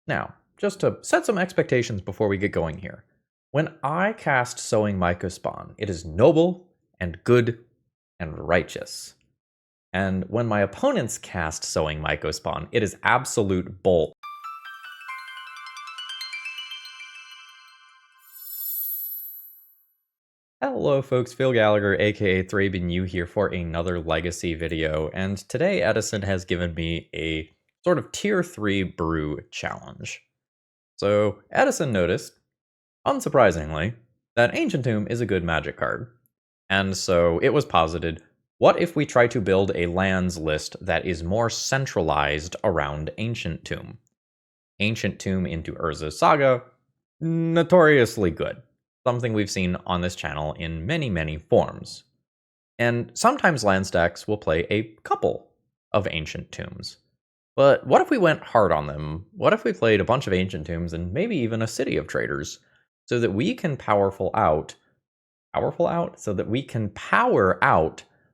Now, just to set some expectations before we get going here. When I cast Sowing Mycospawn, it is noble and good and righteous. And when my opponents cast Sowing Mycospawn, it is absolute bull. Hello folks, Phil Gallagher, aka ThrabenU here for another Legacy video, and today Edison has given me a sort of Tier 3 brew challenge. So Edison noticed, unsurprisingly, that Ancient Tomb is a good magic card. And so it was posited, what if we try to build a lands list that is more centralized around Ancient Tomb? Ancient Tomb into Urza's Saga, notoriously good. Something we've seen on this channel in many, many forms. And sometimes land stacks will play a couple of Ancient Tombs. But what if we went hard on them? What if we played a bunch of Ancient Tombs and maybe even a City of Traders so that we can power out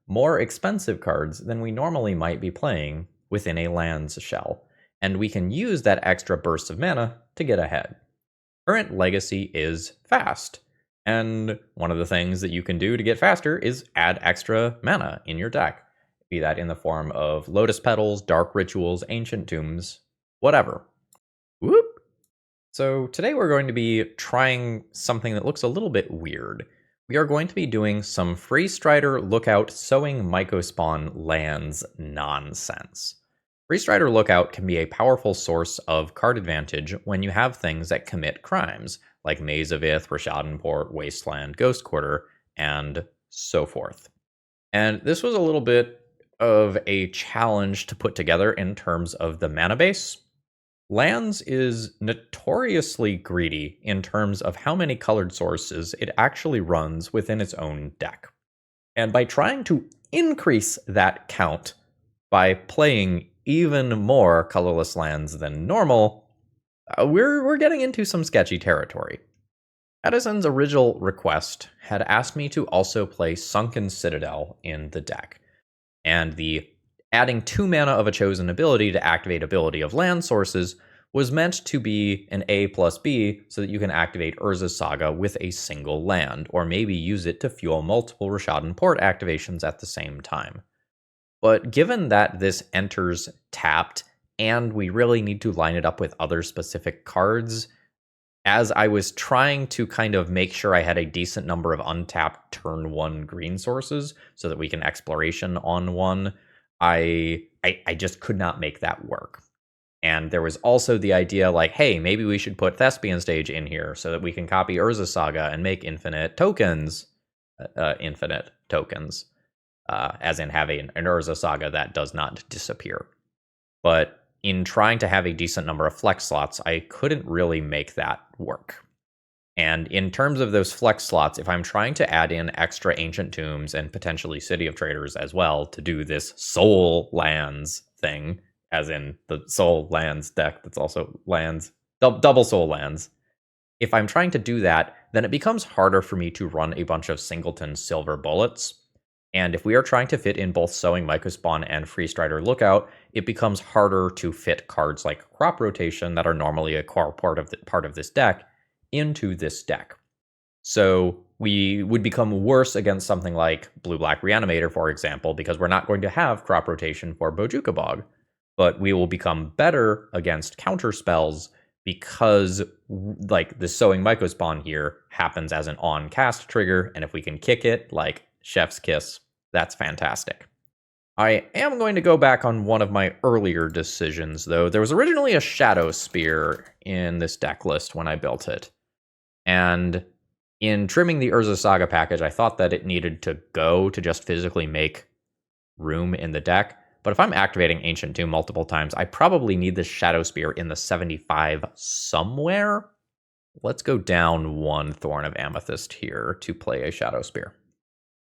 more expensive cards than we normally might be playing within a lands shell. And we can use that extra burst of mana to get ahead. Current Legacy is fast, and one of the things that you can do to get faster is add extra mana in your deck, be that in the form of Lotus Petals, Dark Rituals, Ancient Tombs, whatever. Whoop! So today we're going to be trying something that looks a little bit weird. We are going to be doing some Freestrider Lookout Sowing Mycospawn lands nonsense. Freestrider Lookout can be a powerful source of card advantage when you have things that commit crimes, like Maze of Ith, Rishadenport, Wasteland, Ghost Quarter, and so forth. And this was a little bit of a challenge to put together in terms of the mana base. Lands is notoriously greedy in terms of how many colored sources it actually runs within its own deck. And by trying to increase that count by playing even more colorless lands than normal, we're getting into some sketchy territory. Edison's original request had asked me to also play Sunken Citadel in the deck, and the adding 2 mana of a chosen ability to activate ability of land sources was meant to be an A plus B so that you can activate Urza's Saga with a single land, or maybe use it to fuel multiple Rishadenport activations at the same time. But given that this enters tapped, and we really need to line it up with other specific cards, as I was trying to kind of make sure I had a decent number of untapped turn 1 green sources so that we can exploration on one, I just could not make that work. And there was also the idea like, hey, maybe we should put Thespian Stage in here so that we can copy Urza's Saga and make infinite tokens. As in having an Urza Saga that does not disappear. But in trying to have a decent number of flex slots, I couldn't really make that work. And in terms of those flex slots, if I'm trying to add in extra Ancient Tombs and potentially City of Traders as well to do this Soul Lands thing, as in the Soul Lands deck that's also lands, double Soul Lands, if I'm trying to do that, then it becomes harder for me to run a bunch of singleton silver bullets. And if we are trying to fit in both Sowing Mycospawn and Freestrider Lookout, it becomes harder to fit cards like Crop Rotation that are normally a core part of this deck into this deck. So we would become worse against something like Blue-Black Reanimator, for example, because we're not going to have Crop Rotation for Bojuka Bog. But we will become better against counter spells because like the Sowing Mycospawn here happens as an on-cast trigger, and if we can kick it like Chef's Kiss, that's fantastic. I am going to go back on one of my earlier decisions, though. There was originally a Shadow Spear in this deck list when I built it. And in trimming the Urza Saga package, I thought that it needed to go to just physically make room in the deck. But if I'm activating Ancient Tomb multiple times, I probably need this Shadow Spear in the 75 somewhere. Let's go down 1 Thorn of Amethyst here to play a Shadow Spear.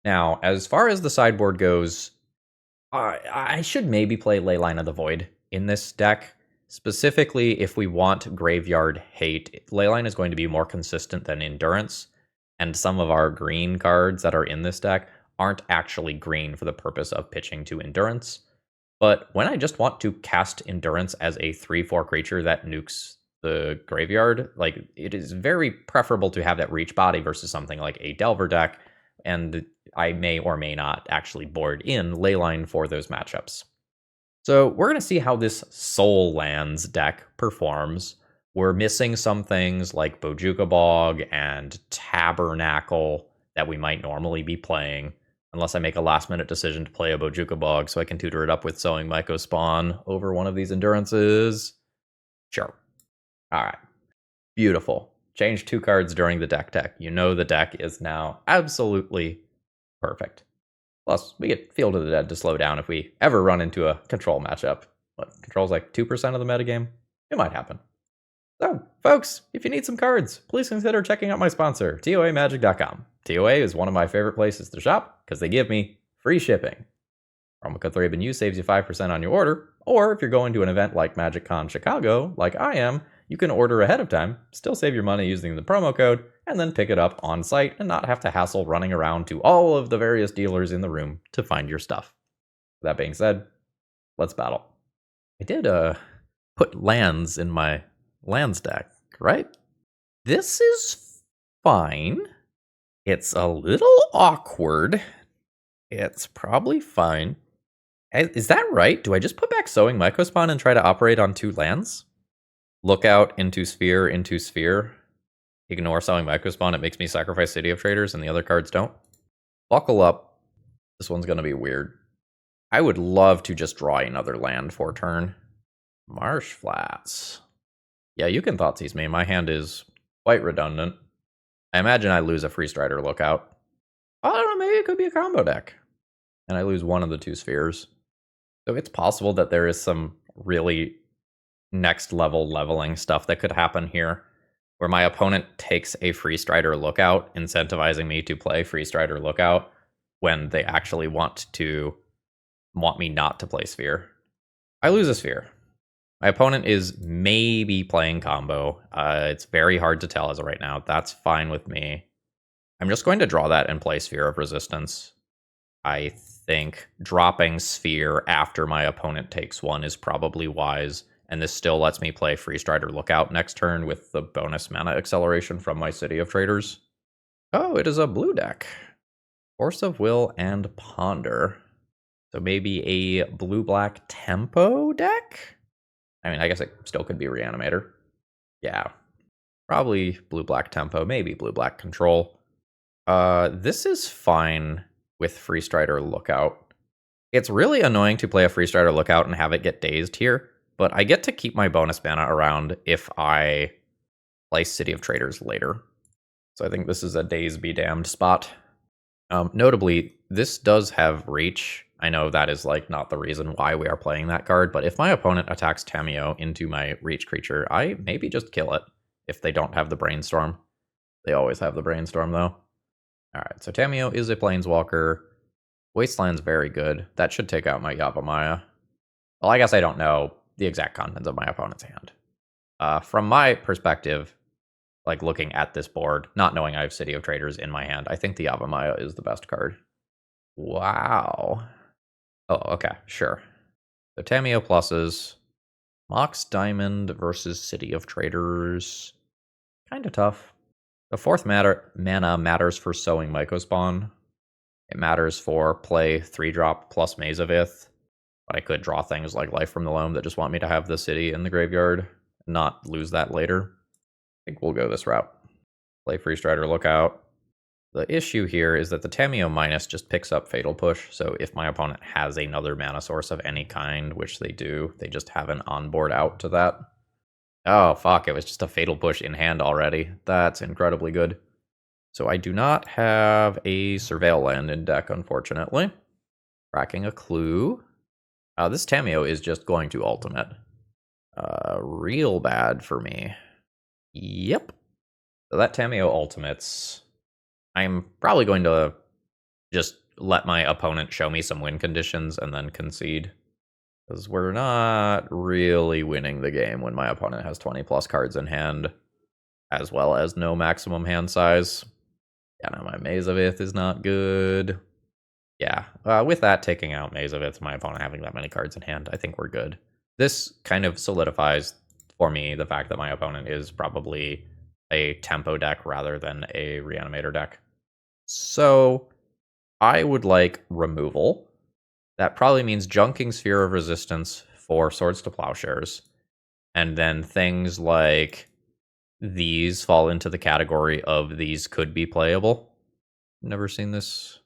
Now, as far as the sideboard goes, I should maybe play Leyline of the Void in this deck. Specifically, if we want Graveyard Hate, Leyline is going to be more consistent than Endurance, and some of our green cards that are in this deck aren't actually green for the purpose of pitching to Endurance. But when I just want to cast Endurance as a 3/4 creature that nukes the graveyard. Like, it is very preferable to have that reach body versus something like a Delver deck, and I may or may not actually board in Leyline for those matchups. So we're going to see how this Soul Lands deck performs. We're missing some things like Bojuka Bog and Tabernacle that we might normally be playing, unless I make a last-minute decision to play a Bojuka Bog so I can tutor it up with Sowing Mycospawn over one of these endurances. Sure. All right. Beautiful. Change 2 cards during the deck tech. You know the deck is now absolutely perfect. Plus, we get Field of the Dead to slow down if we ever run into a control matchup. What, control's like 2% of the metagame? It might happen. So, folks, if you need some cards, please consider checking out my sponsor, TOAMagic.com. TOA is one of my favorite places to shop because they give me free shipping. Promo code ThrabenU saves you 5% on your order, or if you're going to an event like MagicCon Chicago, like I am, you can order ahead of time, still save your money using the promo code, and then pick it up on site and not have to hassle running around to all of the various dealers in the room to find your stuff. That being said, let's battle. I did put lands in my lands deck, right? This is fine. It's a little awkward. It's probably fine. Is that right? Do I just put back Sowing Mycospawn and try to operate on 2 lands? Lookout into Sphere. Ignore Sowing Mycospawn. It makes me sacrifice City of Traders and the other cards don't. Buckle up. This one's going to be weird. I would love to just draw another land for turn. Marsh Flats. Yeah, you can Thoughtseize me. My hand is quite redundant. I imagine I lose a Freestrider Lookout. I don't know, maybe it could be a combo deck. And I lose one of the 2 spheres. So it's possible that there is some really next level leveling stuff that could happen here, where my opponent takes a Freestrider Lookout, incentivizing me to play Freestrider Lookout when they actually want me not to play Sphere. I lose a Sphere. My opponent is maybe playing combo. It's very hard to tell as of right now. That's fine with me. I'm just going to draw that and play Sphere of Resistance. I think dropping Sphere after my opponent takes one is probably wise, and this still lets me play Freestrider Lookout next turn with the bonus mana acceleration from my City of Traders. Oh, it is a blue deck. Force of Will and Ponder. So maybe a blue-black tempo deck? I mean, I guess it still could be Reanimator. Yeah, probably blue-black tempo, maybe blue-black control. This is fine with Freestrider Lookout. It's really annoying to play a Freestrider Lookout and have it get dazed here, but I get to keep my bonus mana around if I play City of Traders later. So I think this is a daze be damned spot. Notably, this does have reach. I know that is like not the reason why we are playing that card, but if my opponent attacks Tamiyo into my reach creature, I maybe just kill it if they don't have the Brainstorm. They always have the Brainstorm though. Alright, so Tamiyo is a Planeswalker. Wasteland's very good. That should take out my Yavimaya. Well, I guess I don't know the exact contents of my opponent's hand. From my perspective, like looking at this board, not knowing I have City of Traders in my hand, I think the Yavimaya is the best card. Wow. Oh, okay, sure. So Tamiyo pluses. Mox Diamond versus City of Traders. Kind of tough. The 4th mana matters for Sowing Mycospawn. It matters for play 3-drop plus Maze of Ith. But I could draw things like Life from the Loam that just want me to have the city in the graveyard and not lose that later. I think we'll go this route. Play Freestrider Lookout. The issue here is that the Tamiyo minus just picks up Fatal Push, so if my opponent has another mana source of any kind, which they do, they just have an onboard out to that. Oh, fuck, it was just a Fatal Push in hand already. That's incredibly good. So I do not have a Surveil land in deck, unfortunately. Cracking a clue. This Tamiyo is just going to ultimate. Real bad for me. Yep. So that Tamiyo ultimates. I'm probably going to just let my opponent show me some win conditions and then concede. Because we're not really winning the game when my opponent has 20 plus cards in hand, as well as no maximum hand size. Yeah, no, my Maze of Ith is not good. Yeah, with that taking out Maze of Ith, my opponent having that many cards in hand, I think we're good. This kind of solidifies for me, the fact that my opponent is probably a tempo deck rather than a reanimator deck. So I would like removal. That probably means junking Sphere of Resistance for Swords to Plowshares. And then things like these fall into the category of these could be playable. Never seen this.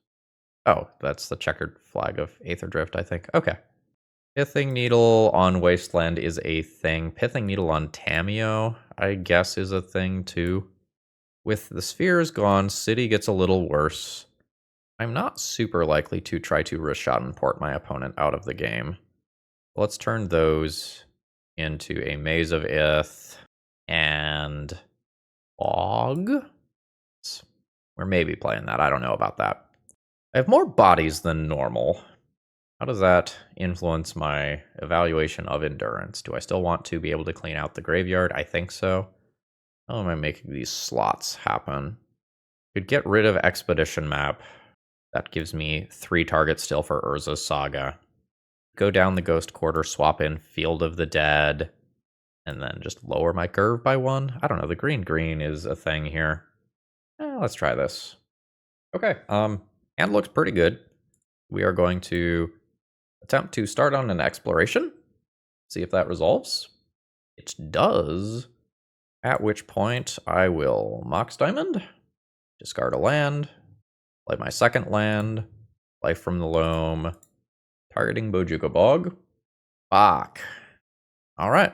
Oh, that's the checkered flag of Aether Drift, I think. Okay. Pithing Needle on Wasteland is a thing. Pithing Needle on Tameo, I guess, is a thing too. With the spheres gone, City gets a little worse. I'm not super likely to try to Rashad port my opponent out of the game. Let's turn those into a Maze of Ith and Fog. We're maybe playing that. I don't know about that. I have more bodies than normal. How does that influence my evaluation of endurance? Do I still want to be able to clean out the graveyard? I think so. How am I making these slots happen? Could get rid of Expedition Map. That gives me 3 targets still for Urza's Saga. Go down the Ghost Quarter, swap in Field of the Dead, and then just lower my curve by 1. I don't know, the green is a thing here. Let's try this. Okay, hand looks pretty good. We are going to attempt to start on an exploration, see if that resolves. It does, at which point I will Mox Diamond, discard a land, play my second land, Life from the Loam, targeting Bojuka Bog. Fuck. Alright.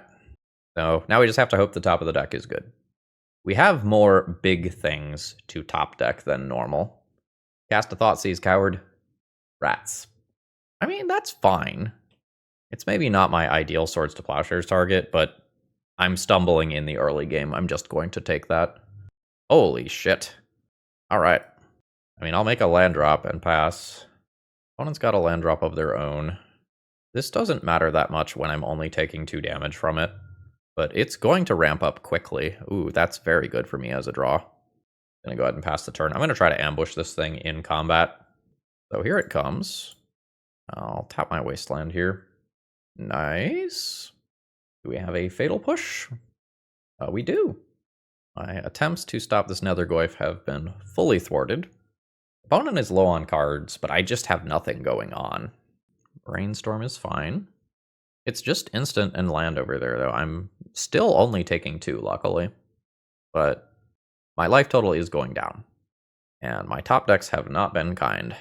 So now we just have to hope the top of the deck is good. We have more big things to top deck than normal. Cast a Thoughtseize, Coward. Rats. I mean, that's fine. It's maybe not my ideal Swords to Plowshares target, but I'm stumbling in the early game. I'm just going to take that. Holy shit. Alright. I mean, I'll make a land drop and pass. Opponent's got a land drop of their own. This doesn't matter that much when I'm only taking 2 damage from it, but it's going to ramp up quickly. Ooh, that's very good for me as a draw. Gonna go ahead and pass the turn. I'm gonna try to ambush this thing in combat. So here it comes. I'll tap my Wasteland here. Nice. Do we have a Fatal Push? We do. My attempts to stop this Nethergoyf have been fully thwarted. Opponent is low on cards, but I just have nothing going on. Brainstorm is fine. It's just instant and land over there, though. I'm still only taking 2, luckily. But my life total is going down. And my top decks have not been kind.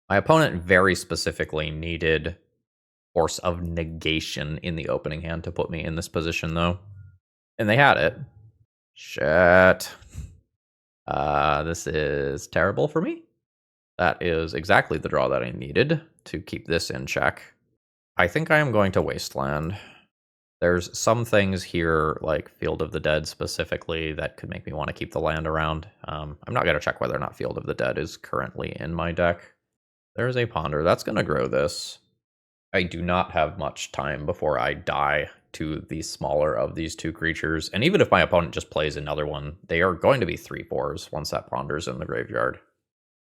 My opponent very specifically needed Force of Negation in the opening hand to put me in this position, though. And they had it. Shit. This is terrible for me. That is exactly the draw that I needed to keep this in check. I think I am going to Wasteland. There's some things here, like Field of the Dead specifically, that could make me want to keep the land around. I'm not going to check whether or not Field of the Dead is currently in my deck. There's a Ponder. That's going to grow this. I do not have much time before I die to the smaller of these 2 creatures. And even if my opponent just plays another one, they are going to be 3/4s once that Ponder's in the graveyard.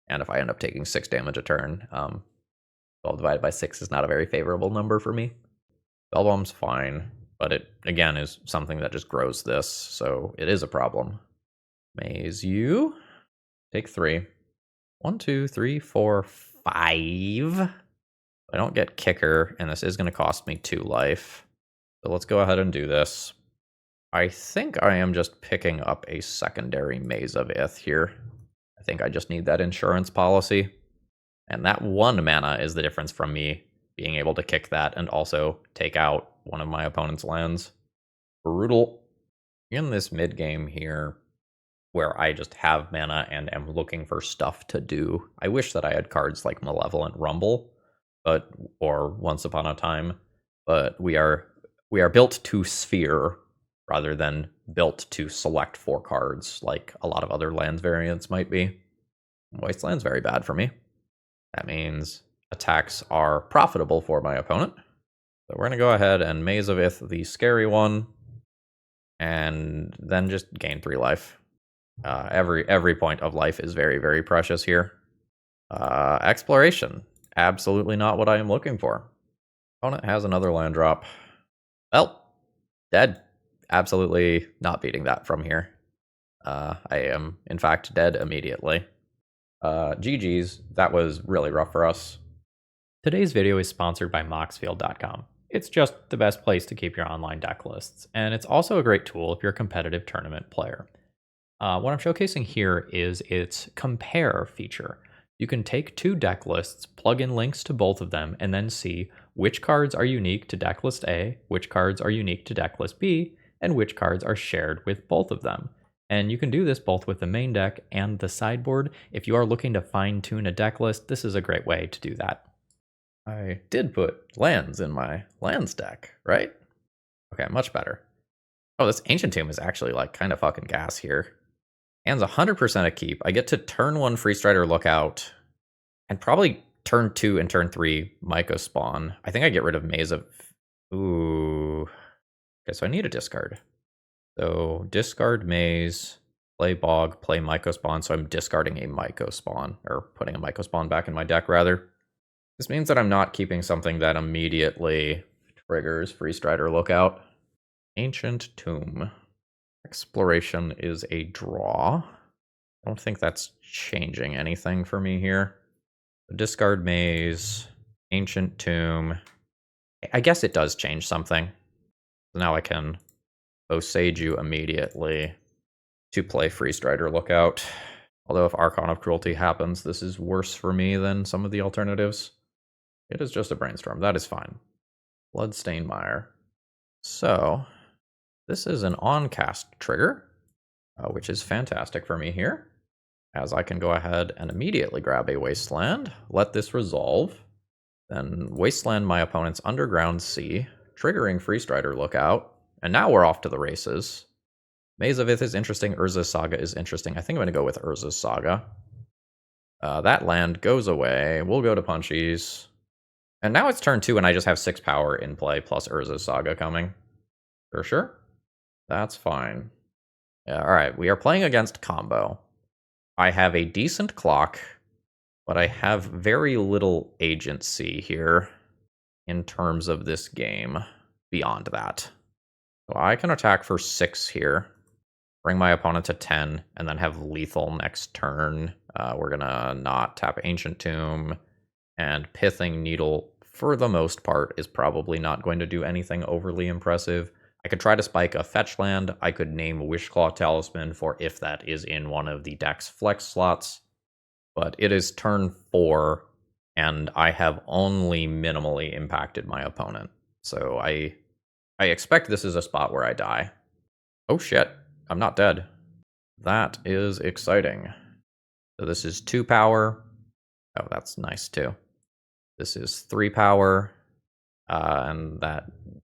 And if I end up taking 6 damage a turn, 12 divided by 6 is not a very favorable number for me. Spellbomb's fine, but it, again, is something that just grows this, so it is a problem. Maze you. Take 3. 1, 2, 3, 4, 5. I don't get Kicker, and this is going to cost me 2 life. So let's go ahead and do this. I think I am just picking up a secondary Maze of Ith here. I think I just need that insurance policy. And that 1 mana is the difference from me being able to kick that and also take out one of my opponent's lands. Brutal. In this mid game here, where I just have mana and am looking for stuff to do, I wish that I had cards like Malevolent Rumble, or Once Upon a Time, but we are built to sphere rather than built to select 4 cards like a lot of other lands variants might be. Wasteland's very bad for me. That means attacks are profitable for my opponent. So we're going to go ahead and Maze of Ith, the scary one, and then just gain 3 life. Every point of life is very, very precious here. Exploration. Absolutely not what I am looking for. Opponent has another land drop. Well, dead. absolutely not beating that from here. I am, in fact, dead immediately. GG's, that was really rough for us. Today's video is sponsored by Moxfield.com. It's just the best place to keep your online deck lists, and it's also a great tool if you're a competitive tournament player. What I'm showcasing here is its compare feature. You can take two deck lists, plug in links to both of them, and then see which cards are unique to deck list A, which cards are unique to deck list B, and which cards are shared with both of them. And you can do this both with the main deck and the sideboard. If you are looking to fine-tune a deck list, this is a great way to do that. I did put lands in my lands deck, right? Okay, much better. Oh, this Ancient Tomb is actually like kind of fucking gas here. Hand's 100% a keep. I get to turn 1 Freestrider Lookout, and probably turn 2 and turn 3 Mycospawn. I think I get rid of Maze of... Ooh. Okay, so I need a discard. So discard Maze, play Bog, play Mycospawn, so I'm discarding a Mycospawn, or putting a Mycospawn back in my deck, rather. This means that I'm not keeping something that immediately triggers Freestrider Lookout. Ancient Tomb. Exploration is a draw. I don't think that's changing anything for me here. Discard Maze, Ancient Tomb. I guess it does change something. So now I can Osage you immediately to play Freestrider Lookout. Although if Archon of Cruelty happens, this is worse for me than some of the alternatives. It is just a Brainstorm. That is fine. Bloodstained Mire. So... this is an on-cast trigger, which is fantastic for me here, as I can go ahead and immediately grab a Wasteland, let this resolve, then Wasteland my opponent's Underground Sea, triggering Freestrider Lookout, and now we're off to the races. Maze of Ith is interesting, Urza's Saga is interesting. I think I'm going to go with Urza's Saga. That land goes away, we'll go to Punchies, and now it's turn 2 and I just have 6 power in play, plus Urza's Saga coming. For sure. That's fine. Yeah, alright, we are playing against combo. I have a decent clock, but I have very little agency here in terms of this game beyond that. So I can attack for 6 here, bring my opponent to 10, and then have lethal next turn. We're gonna not tap Ancient Tomb, and Pithing Needle, for the most part, is probably not going to do anything overly impressive. I could try to spike a fetch land. I could name Wishclaw Talisman for if that is in one of the deck's flex slots. But it is turn 4, and I have only minimally impacted my opponent. So I expect this is a spot where I die. Oh shit, I'm not dead. That is exciting. So this is 2 power. Oh, that's nice too. This is 3 power. And that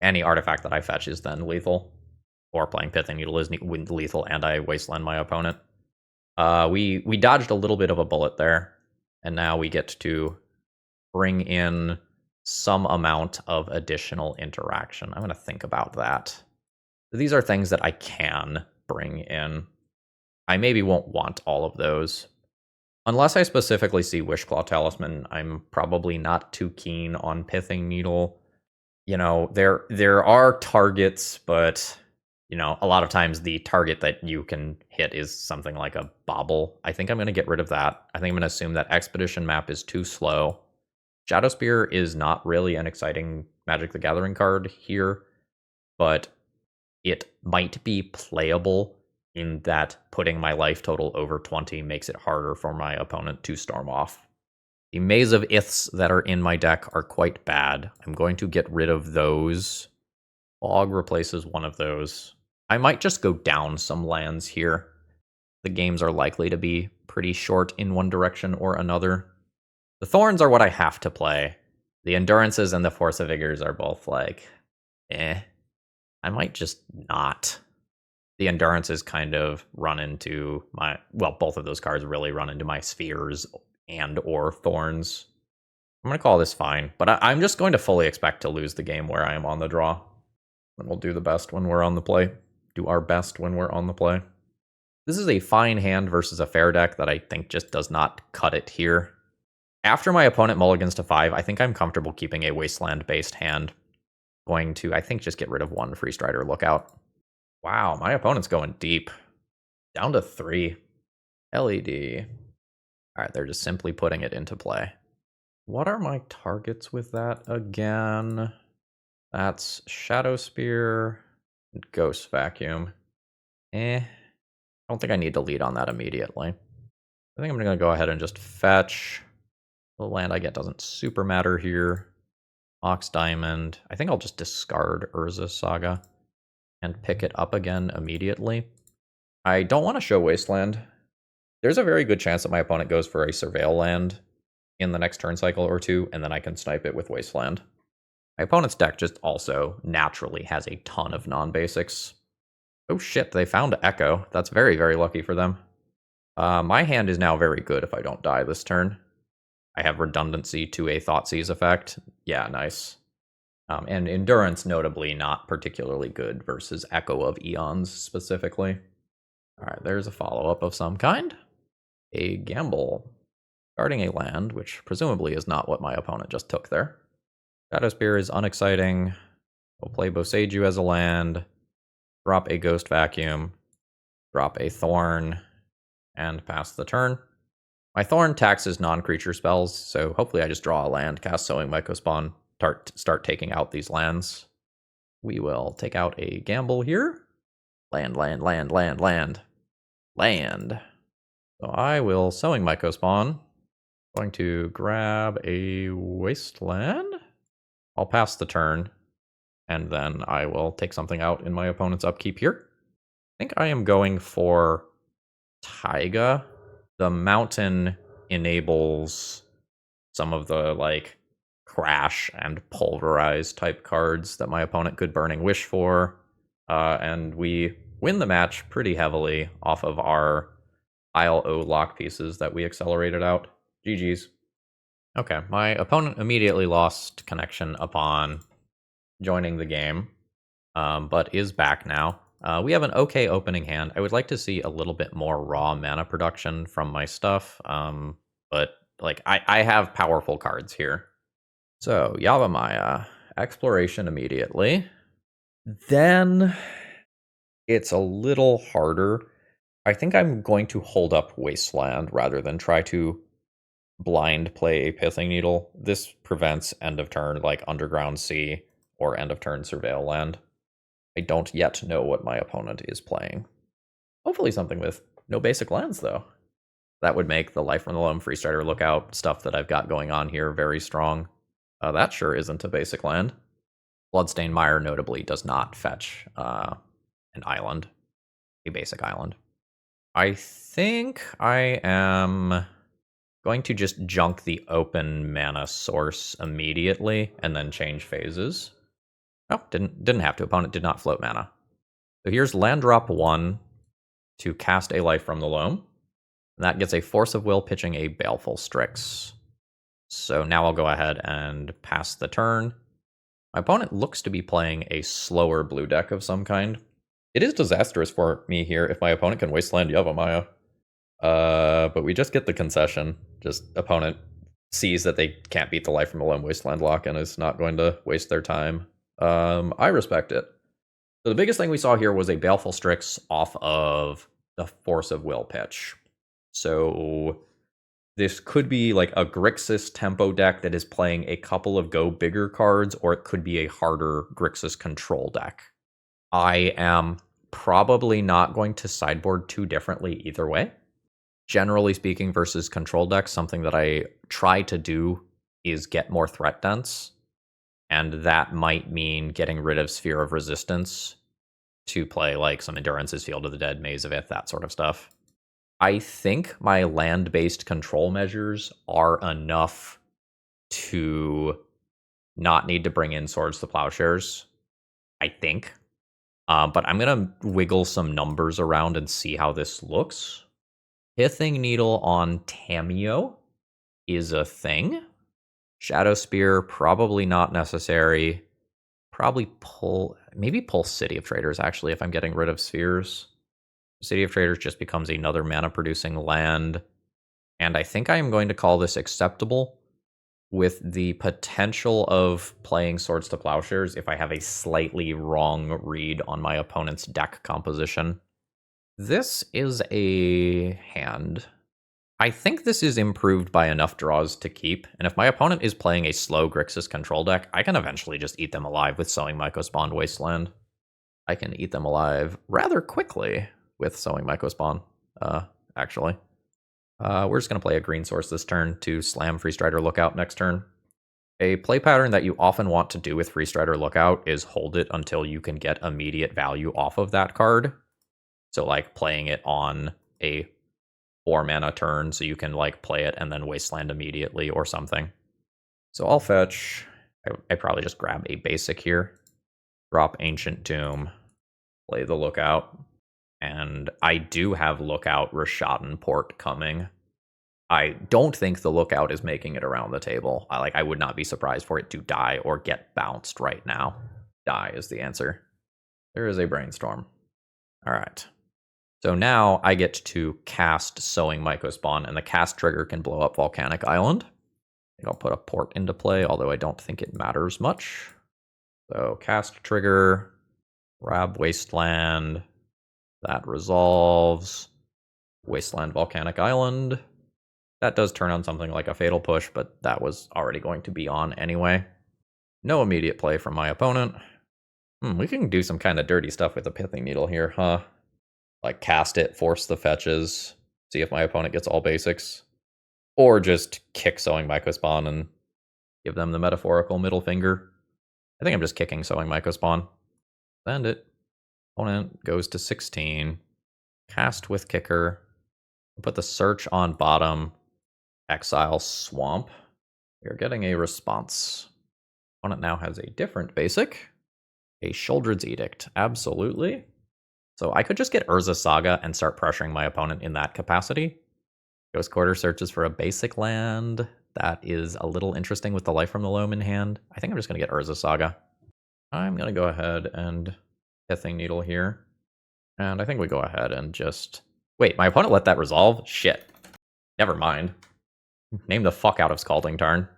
any artifact that I fetch is then lethal. Or playing Pithing Needle is lethal, and I Wasteland my opponent. We dodged a little bit of a bullet there, and now we get to bring in some amount of additional interaction. I'm going to think about that. These are things that I can bring in. I maybe won't want all of those. Unless I specifically see Wishclaw Talisman, I'm probably not too keen on Pithing Needle. You know, there are targets, but, you know, a lot of times the target that you can hit is something like a Bauble. I think I'm going to get rid of that. I think I'm going to assume that Expedition Map is too slow. Shadow Spear is not really an exciting Magic the Gathering card here, but it might be playable in that putting my life total over 20 makes it harder for my opponent to storm off. The Maze of Iths that are in my deck are quite bad. I'm going to get rid of those. Bog replaces one of those. I might just go down some lands here. The games are likely to be pretty short in one direction or another. The Thorns are what I have to play. The Endurances and the Force of Vigors are both like, eh. I might just not. The Endurances kind of run into my... well, both of those cards really run into my Spheres and or Thorns. I'm going to call this fine, but I'm just going to fully expect to lose the game where I am on the draw. And we'll do the best when we're on the play. Do our best when we're on the play. This is a fine hand versus a fair deck that I think just does not cut it here. After my opponent mulligans to 5, I think I'm comfortable keeping a Wasteland-based hand. Going to, I think, just get rid of one Freestrider Lookout. Wow, my opponent's going deep. Down to 3. LED. Alright, they're just simply putting it into play. What are my targets with that again? That's Shadow Spear and Ghost Vacuum. I don't think I need to lead on that immediately. I think I'm going to go ahead and just fetch. The land I get doesn't super matter here. Ox Diamond. I think I'll just discard Urza's Saga and pick it up again immediately. I don't want to show Wasteland. There's a very good chance that my opponent goes for a Surveil land in the next turn cycle or two, and then I can snipe it with Wasteland. My opponent's deck just also naturally has a ton of non-basics. Oh shit, they found Echo. That's very, very lucky for them. My hand is now very good if I don't die this turn. I have redundancy to a Thoughtseize effect. Yeah, nice. And Endurance notably not particularly good versus Echo of Eons specifically. Alright, there's a follow-up of some kind. A gamble. Guarding a land, which presumably is not what my opponent just took there. Shadow Spear is unexciting. We'll play Boseiju as a land. Drop a Ghost Vacuum. Drop a Thorn. And pass the turn. My Thorn taxes non-creature spells, so hopefully I just draw a land, cast Sowing Mycospawn, start taking out these lands. We will take out a gamble here. Land. Land. So I will Sowing Mycospawn. Going to grab a Wasteland. I'll pass the turn, and then I will take something out in my opponent's upkeep here. I think I am going for Taiga. The mountain enables some of the, like, crash and pulverize type cards that my opponent could Burning Wish for. And we win the match pretty heavily off of our Isle O lock pieces that we accelerated out. GG's. Okay, my opponent immediately lost connection upon joining the game, but is back now. We have an okay opening hand. I would like to see a little bit more raw mana production from my stuff, but like I have powerful cards here. So, Yavimaya, Exploration immediately. Then it's a little harder. I think I'm going to hold up Wasteland rather than try to blind play a Pithing Needle. This prevents end of turn like Underground Sea or end of turn Surveil land. I don't yet know what my opponent is playing. Hopefully something with no basic lands, though. That would make the Life from the Loam Freestrider Lookout stuff that I've got going on here very strong. That sure isn't a basic land. Bloodstained Mire notably does not fetch an island, a basic island. I think I am going to just junk the open mana source immediately and then change phases. Oh, didn't have to. Opponent did not float mana. So here's land drop 1 to cast a Life from the Loam. And that gets a Force of Will pitching a Baleful Strix. So now I'll go ahead and pass the turn. My opponent looks to be playing a slower blue deck of some kind. It is disastrous for me here if my opponent can Wasteland Yavimaya. But we just get the concession. Just opponent sees that they can't beat the Life from the Loam Wasteland lock and is not going to waste their time. I respect it. So the biggest thing we saw here was a Baleful Strix off of the Force of Will pitch. So this could be like a Grixis tempo deck that is playing a couple of go bigger cards, or it could be a harder Grixis control deck. I am probably not going to sideboard too differently either way. Generally speaking, versus control decks, something that I try to do is get more threat dense. And that might mean getting rid of Sphere of Resistance to play like some Endurance's Field of the Dead, Maze of Ith, that sort of stuff. I think my land-based control measures are enough to not need to bring in Swords to Plowshares, I think. But I'm going to wiggle some numbers around and see how this looks. Pithing Needle on Tamiyo is a thing. Shadow Spear, probably not necessary. Probably maybe pull City of Traders, actually, if I'm getting rid of Spheres. City of Traders just becomes another mana-producing land. And I think I am going to call this acceptable. with the potential of playing Swords to Plowshares if I have a slightly wrong read on my opponent's deck composition. This is a hand. I think this is improved by enough draws to keep, and if my opponent is playing a slow Grixis control deck, I can eventually just eat them alive with Sowing Mycospawn Wasteland. I can eat them alive rather quickly with Sowing Mycospawn, actually. We're just going to play a green source this turn to slam Freestrider Lookout next turn. A play pattern that you often want to do with Freestrider Lookout is hold it until you can get immediate value off of that card. So like playing it on a 4 mana turn so you can like play it and then Wasteland immediately or something. So I'll fetch, I probably just grab a basic here, drop Ancient Tomb, play the Lookout. And I do have Lookout Rashadan Port coming. I don't think the Lookout is making it around the table. I would not be surprised for it to die or get bounced right now. Die is the answer. There is a Brainstorm. All right. So now I get to cast Sowing Mycospawn, and the cast trigger can blow up Volcanic Island. I think I'll put a port into play, although I don't think it matters much. So cast trigger, grab Wasteland. That resolves. Wasteland Volcanic Island. That does turn on something like a Fatal Push, but that was already going to be on anyway. No immediate play from my opponent. We can do some kind of dirty stuff with the Pithing Needle here, huh? Like cast it, force the fetches, see if my opponent gets all basics. Or just kick Sowing Mycospawn and give them the metaphorical middle finger. I think I'm just kicking Sowing Mycospawn. Send it. Opponent goes to 16. Cast with kicker. Put the search on bottom. Exile Swamp. We are getting a response. Opponent now has a different basic. A Sheoldred's Edict. Absolutely. So I could just get Urza Saga and start pressuring my opponent in that capacity. Ghost Quarter searches for a basic land. That is a little interesting with the Life from the Loam in hand. I think I'm just going to get Urza Saga. I'm going to go ahead and Pithing Needle here. And I think we go ahead and just... Wait, my opponent let that resolve? Shit. Never mind. Name the fuck out of Scalding Tarn.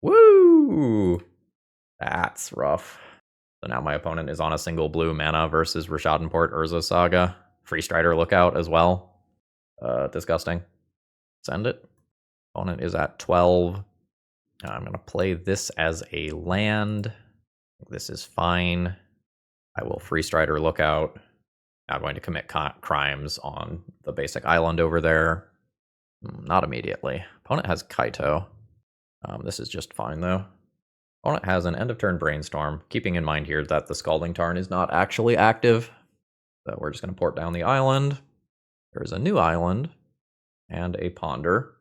Woo! That's rough. So now my opponent is on a single blue mana versus Rashadan Port, Urza Saga. Freestrider Lookout as well. Disgusting. Send it. Opponent is at 12. I'm going to play this as a land. This is fine. I will Freestrider Lookout. Now going to commit crimes on the basic island over there. Not immediately. Opponent has Kaito. This is just fine though. Opponent has an end of turn Brainstorm, keeping in mind here that the Scalding Tarn is not actually active. So we're just going to port down the island. There's a new island and a Ponder.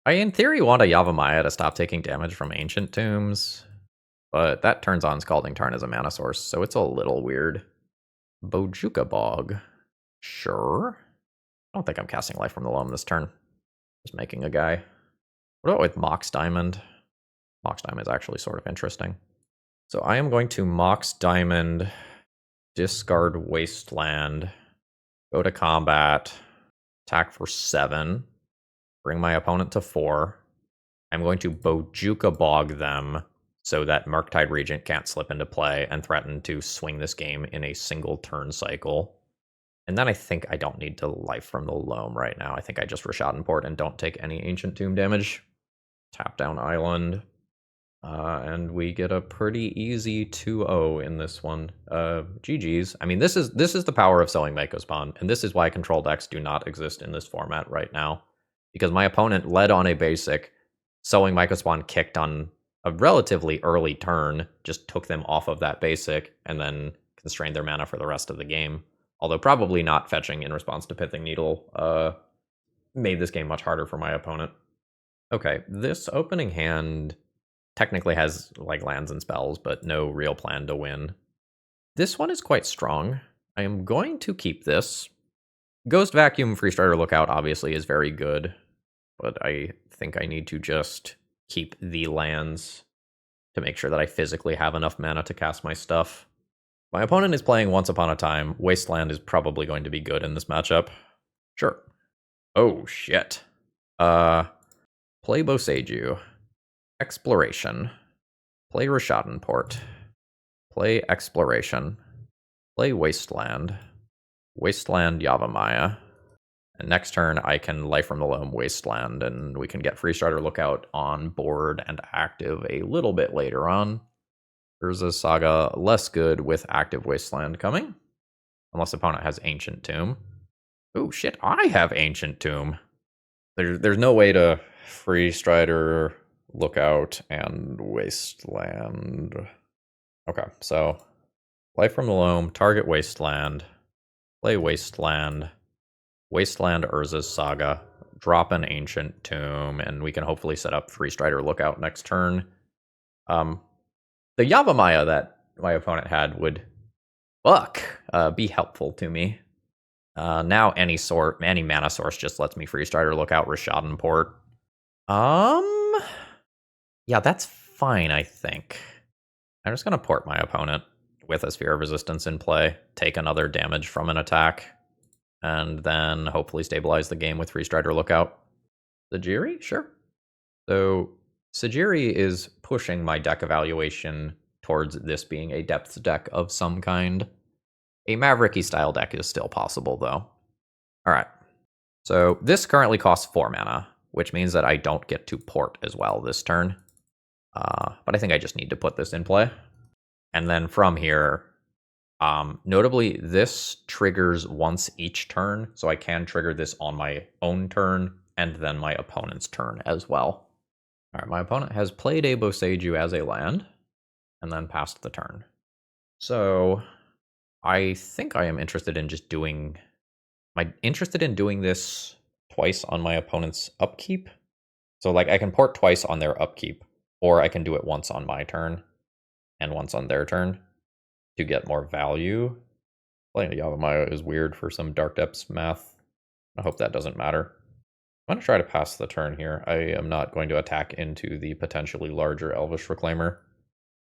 I in theory want a Yavimaya to stop taking damage from Ancient Tombs, but that turns on Scalding Tarn as a mana source, so it's a little weird. Bojuka Bog. Sure. I don't think I'm casting Life from the Loam this turn. Just making a guy. What about with Mox Diamond? Mox Diamond is actually sort of interesting. So I am going to Mox Diamond, discard Wasteland, go to combat, attack for 7, bring my opponent to 4. I'm going to Bojuka Bog them so that Murktide Regent can't slip into play and threaten to swing this game in a single turn cycle. And then I think I don't need to Life from the Loam right now. I think I just Rashadan Port and don't take any Ancient Tomb damage. Tap down Island. And we get a pretty easy 2-0 in this one. GG's. I mean, this is the power of Sowing Mycospawn, and this is why control decks do not exist in this format right now. Because my opponent led on a basic, Sowing Mycospawn kicked on a relatively early turn, just took them off of that basic, and then constrained their mana for the rest of the game. Although probably not fetching in response to Pithing Needle made this game much harder for my opponent. Okay, this opening hand technically has like lands and spells, but no real plan to win. This one is quite strong. I am going to keep this. Ghost Vacuum Freestrider Lookout obviously is very good, but I think I need to just keep the lands to make sure that I physically have enough mana to cast my stuff. My opponent is playing Once Upon a Time. Wasteland is probably going to be good in this matchup. Sure. Oh, shit. Play Boseiju. Exploration. Play Rishadenport. Play Exploration. Play Wasteland. Wasteland Yavimaya. And next turn, I can Life from the Loam Wasteland, and we can get Freestrider Lookout on board and active a little bit later on. Urza's Saga, less good with active Wasteland coming. Unless opponent has Ancient Tomb. Oh shit, I have Ancient Tomb. There's no way to Freestrider Lookout and Wasteland. Okay, so Life from the Loam, target Wasteland, play Wasteland, Wasteland Urza's Saga, drop an Ancient Tomb, and we can hopefully set up Freestrider Lookout next turn. The Yavimaya that my opponent had would be helpful to me. Now any mana source just lets me Freestrider Lookout Rishadenport. Yeah, that's fine, I think. I'm just gonna port my opponent with a Sphere of Resistance in play, take another damage from an attack, and then hopefully stabilize the game with Freestrider Lookout. Sajiri? Sure. So Sajiri is pushing my deck evaluation towards this being a depth deck of some kind. A Mavericky style deck is still possible, though. Alright. So this currently costs 4 mana, which means that I don't get to port as well this turn. But I think I just need to put this in play. And then from here, notably, this triggers once each turn, so I can trigger this on my own turn and then my opponent's turn as well. Alright, my opponent has played a Boseiju as a land, and then passed the turn. So I think I am interested in just doing... Am I interested in doing this twice on my opponent's upkeep? So like I can port twice on their upkeep, or I can do it once on my turn and once on their turn to get more value. Playing a Yavimaya is weird for some Dark Depths math. I hope that doesn't matter. I'm going to try to pass the turn here. I am not going to attack into the potentially larger Elvish Reclaimer.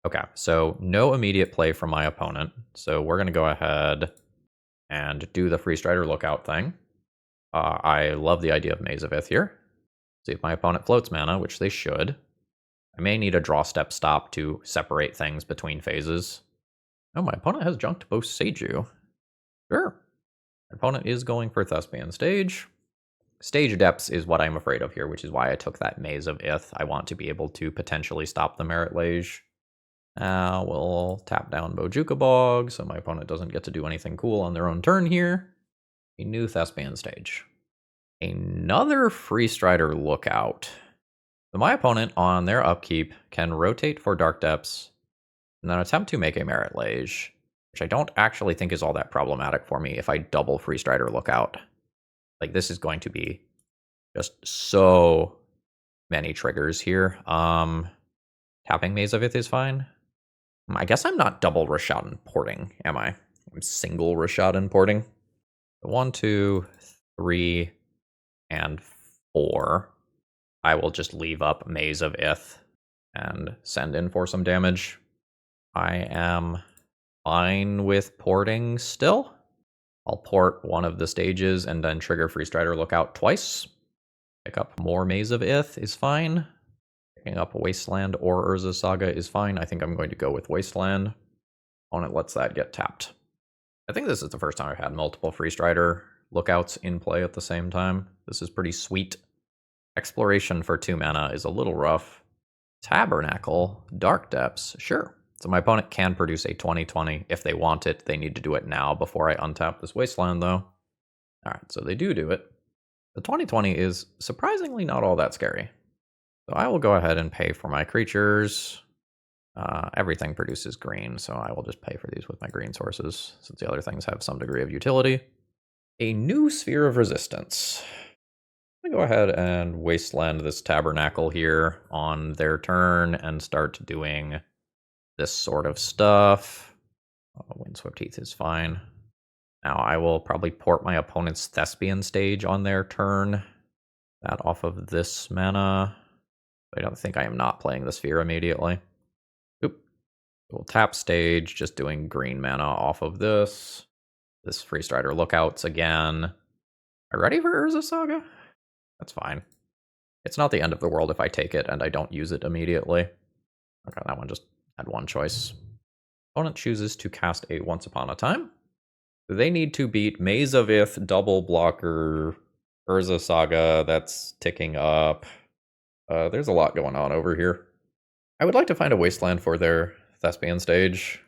Okay, so no immediate play from my opponent. So we're going to go ahead and do the Freestrider Lookout thing. I love the idea of Maze of Ith here. See if my opponent floats mana, which they should. I may need a draw step stop to separate things between phases. Oh, my opponent has junked Boseiju. Sure. My opponent is going for Thespian Stage. Stage depths is what I'm afraid of here, which is why I took that Maze of Ith. I want to be able to potentially stop the Merit Lage. We'll tap down Bojuka Bog, so my opponent doesn't get to do anything cool on their own turn here. A new Thespian Stage. Another Freestrider Lookout. So my opponent, on their upkeep, can rotate for Dark Depths, and then attempt to make a Merit Lage, which I don't actually think is all that problematic for me if I double Freestrider Lookout. Like, this is going to be just so many triggers here. Tapping Maze of Ith is fine. I guess I'm not double Rishaden porting, am I? I'm single Rishaden porting. 1, 2, 3, and 4. I will just leave up Maze of Ith and send in for some damage. I am fine with porting still. I'll port one of the stages and then trigger Freestrider Lookout twice. Pick up more Maze of Ith is fine. Picking up Wasteland or Urza's Saga is fine. I think I'm going to go with Wasteland. Opponent lets that get tapped. I think this is the first time I've had multiple Freestrider Lookouts in play at the same time. This is pretty sweet. Exploration for 2 mana is a little rough. Tabernacle, Dark Depths, sure. So my opponent can produce a 20/20 if they want it. They need to do it now before I untap this Wasteland, though. Alright, so they do it. The 20/20 is surprisingly not all that scary. So I will go ahead and pay for my creatures. Everything produces green, so I will just pay for these with my green sources, since the other things have some degree of utility. A new Sphere of Resistance. I'm going to go ahead and Wasteland this Tabernacle here on their turn and start doing this sort of stuff. Windswept Heath is fine. Now I will probably port my opponent's Thespian Stage on their turn. That off of this mana. I don't think I am not playing the Sphere immediately. Oop. We'll tap Stage, just doing green mana off of this. This Freestrider Lookouts again. Are you ready for Urza's Saga? That's fine. It's not the end of the world if I take it and I don't use it immediately. Okay, that one just had one choice. Opponent chooses to cast a Once Upon a Time. They need to beat Maze of Ith, Double Blocker, Urza Saga, that's ticking up. There's a lot going on over here. I would like to find a wasteland for their Thespian stage.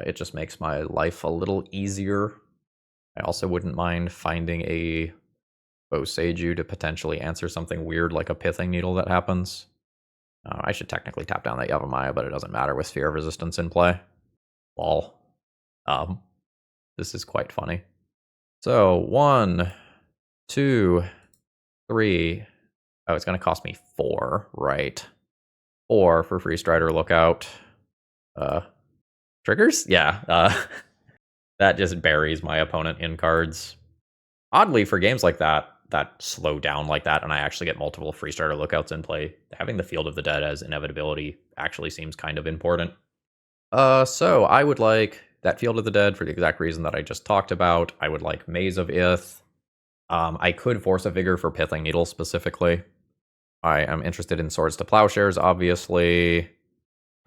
It just makes my life a little easier. I also wouldn't mind finding a Boseiju to potentially answer something weird like a Pithing Needle that happens. I should technically tap down that Yavimaya, but it doesn't matter with Sphere of Resistance in play. Lol. This is quite funny. So, 1, 2, 3. Oh, it's going to cost me 4, right? 4 for Freestrider Lookout. Triggers? Yeah. That just buries my opponent in cards. Oddly, for games like that slow down like that, and I actually get multiple Freestrider Lookouts in play, having the Field of the Dead as inevitability actually seems kind of important. So I would like that Field of the Dead for the exact reason that I just talked about. I would like Maze of Ith. I could force a Vigor for Pithing Needle specifically. I am interested in Swords to Plowshares, obviously.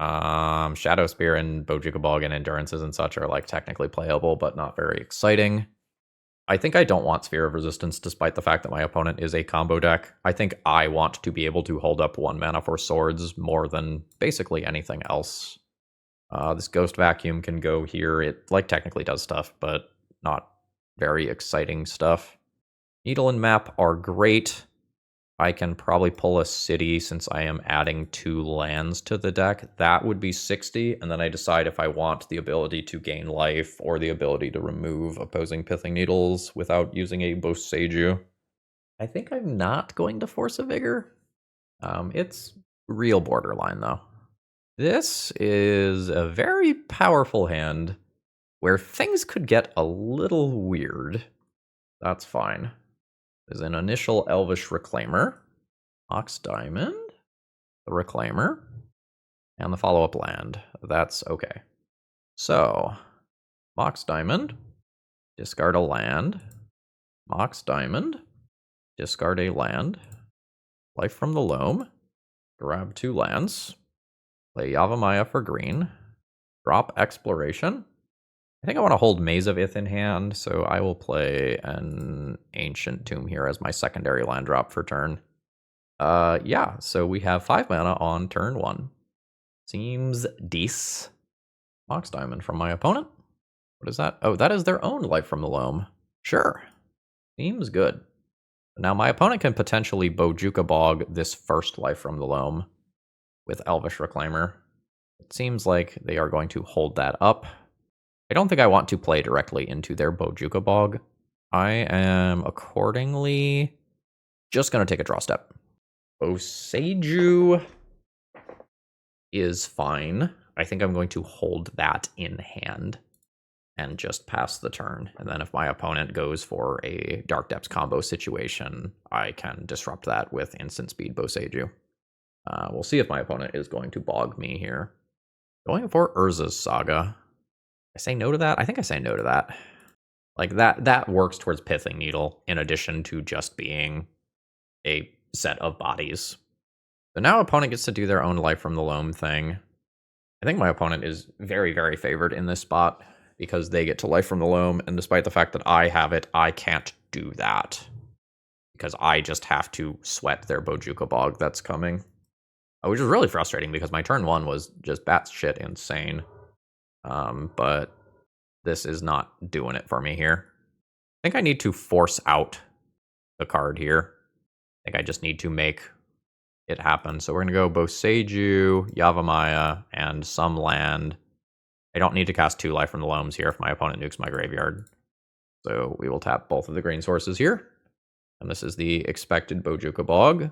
Shadow Spear and Bojuka Bog and Endurances and such are like technically playable, but not very exciting. I think I don't want Sphere of Resistance, despite the fact that my opponent is a combo deck. I think I want to be able to hold up 1 mana for swords more than basically anything else. This Ghost Vacuum can go here. It like technically does stuff, but not very exciting stuff. Needle and Map are great. I can probably pull a city since I am adding 2 lands to the deck. That would be 60, and then I decide if I want the ability to gain life or the ability to remove opposing Pithing Needles without using a Boseiju. I think I'm not going to force a Vigor. It's real borderline, though. This is a very powerful hand where things could get a little weird. That's fine. There's an initial Elvish Reclaimer, Ox Diamond, the Reclaimer, and the follow-up land. That's okay. So, Mox Diamond, discard a land, Mox Diamond, discard a land, Life from the Loam, grab 2 lands, play Yavimaya for green, drop Exploration. I think I want to hold Maze of Ith in hand, so I will play an Ancient Tomb here as my secondary land drop for turn. Yeah, so we have 5 mana on turn 1. Seems decent. Mox Diamond from my opponent. What is that? Oh, that is their own Life from the Loam. Sure. Seems good. Now my opponent can potentially Bojuka Bog this first Life from the Loam with Elvish Reclaimer. It seems like they are going to hold that up. I don't think I want to play directly into their Bojuka Bog. I am accordingly just going to take a draw step. Boseiju is fine. I think I'm going to hold that in hand and just pass the turn. And then if my opponent goes for a Dark Depths combo situation, I can disrupt that with instant speed Boseiju. We'll see if my opponent is going to bog me here. Going for Urza's Saga. I say no to that? I think I say no to that. Like, that works towards Pithing Needle, in addition to just being a set of bodies. So now opponent gets to do their own Life from the Loam thing. I think my opponent is very, very favored in this spot, because they get to Life from the Loam, and despite the fact that I have it, I can't do that. Because I just have to sweat their Bojuka Bog that's coming. Which is really frustrating, because my turn 1 was just batshit insane. But this is not doing it for me here. I think I need to force out the card here. I think I just need to make it happen. So we're going to go Boseiju, Yavimaya, and some land. I don't need to cast 2 Life from the Loams here if my opponent nukes my graveyard. So we will tap both of the green sources here. And this is the expected Bojuka Bog.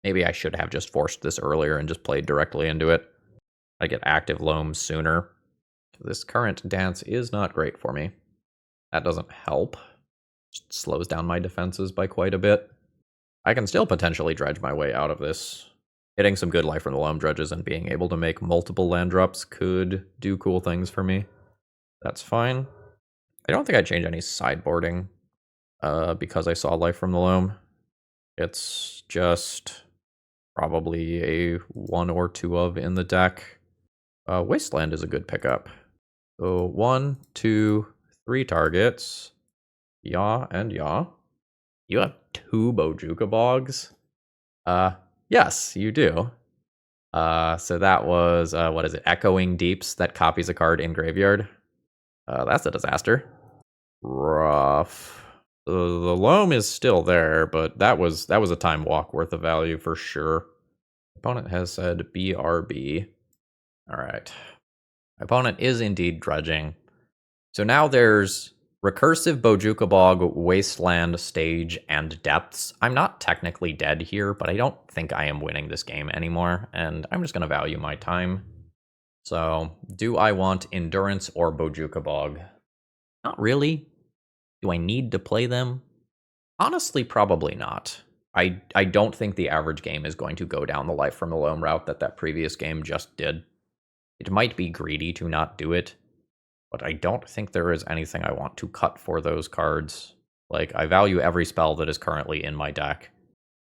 Maybe I should have just forced this earlier and just played directly into it. I get active Loam sooner. This current dance is not great for me. That doesn't help. Just slows down my defenses by quite a bit. I can still potentially dredge my way out of this. Hitting some good Life from the Loam dredges and being able to make multiple land drops could do cool things for me. That's fine. I don't think I'd change any sideboarding because I saw Life from the Loam. It's just probably a 1 or 2 of in the deck. Wasteland is a good pickup. So 1, 2, 3 targets. Yaw and yaw. You have 2 Bojuka Bogs? Yes, you do. So that was, what is it? Echoing Deeps that copies a card in graveyard. That's a disaster. Rough. The Loam is still there, but that was a time walk worth of value for sure. Opponent has said BRB. All right. My opponent is indeed dredging. So now there's Recursive Bojuka Bog, Wasteland, Stage, and Depths. I'm not technically dead here, but I don't think I am winning this game anymore, and I'm just going to value my time. So, do I want Endurance or Bojuka Bog? Not really. Do I need to play them? Honestly, probably not. I don't think the average game is going to go down the Life from the Loam route that previous game just did. It might be greedy to not do it, but I don't think there is anything I want to cut for those cards. Like, I value every spell that is currently in my deck,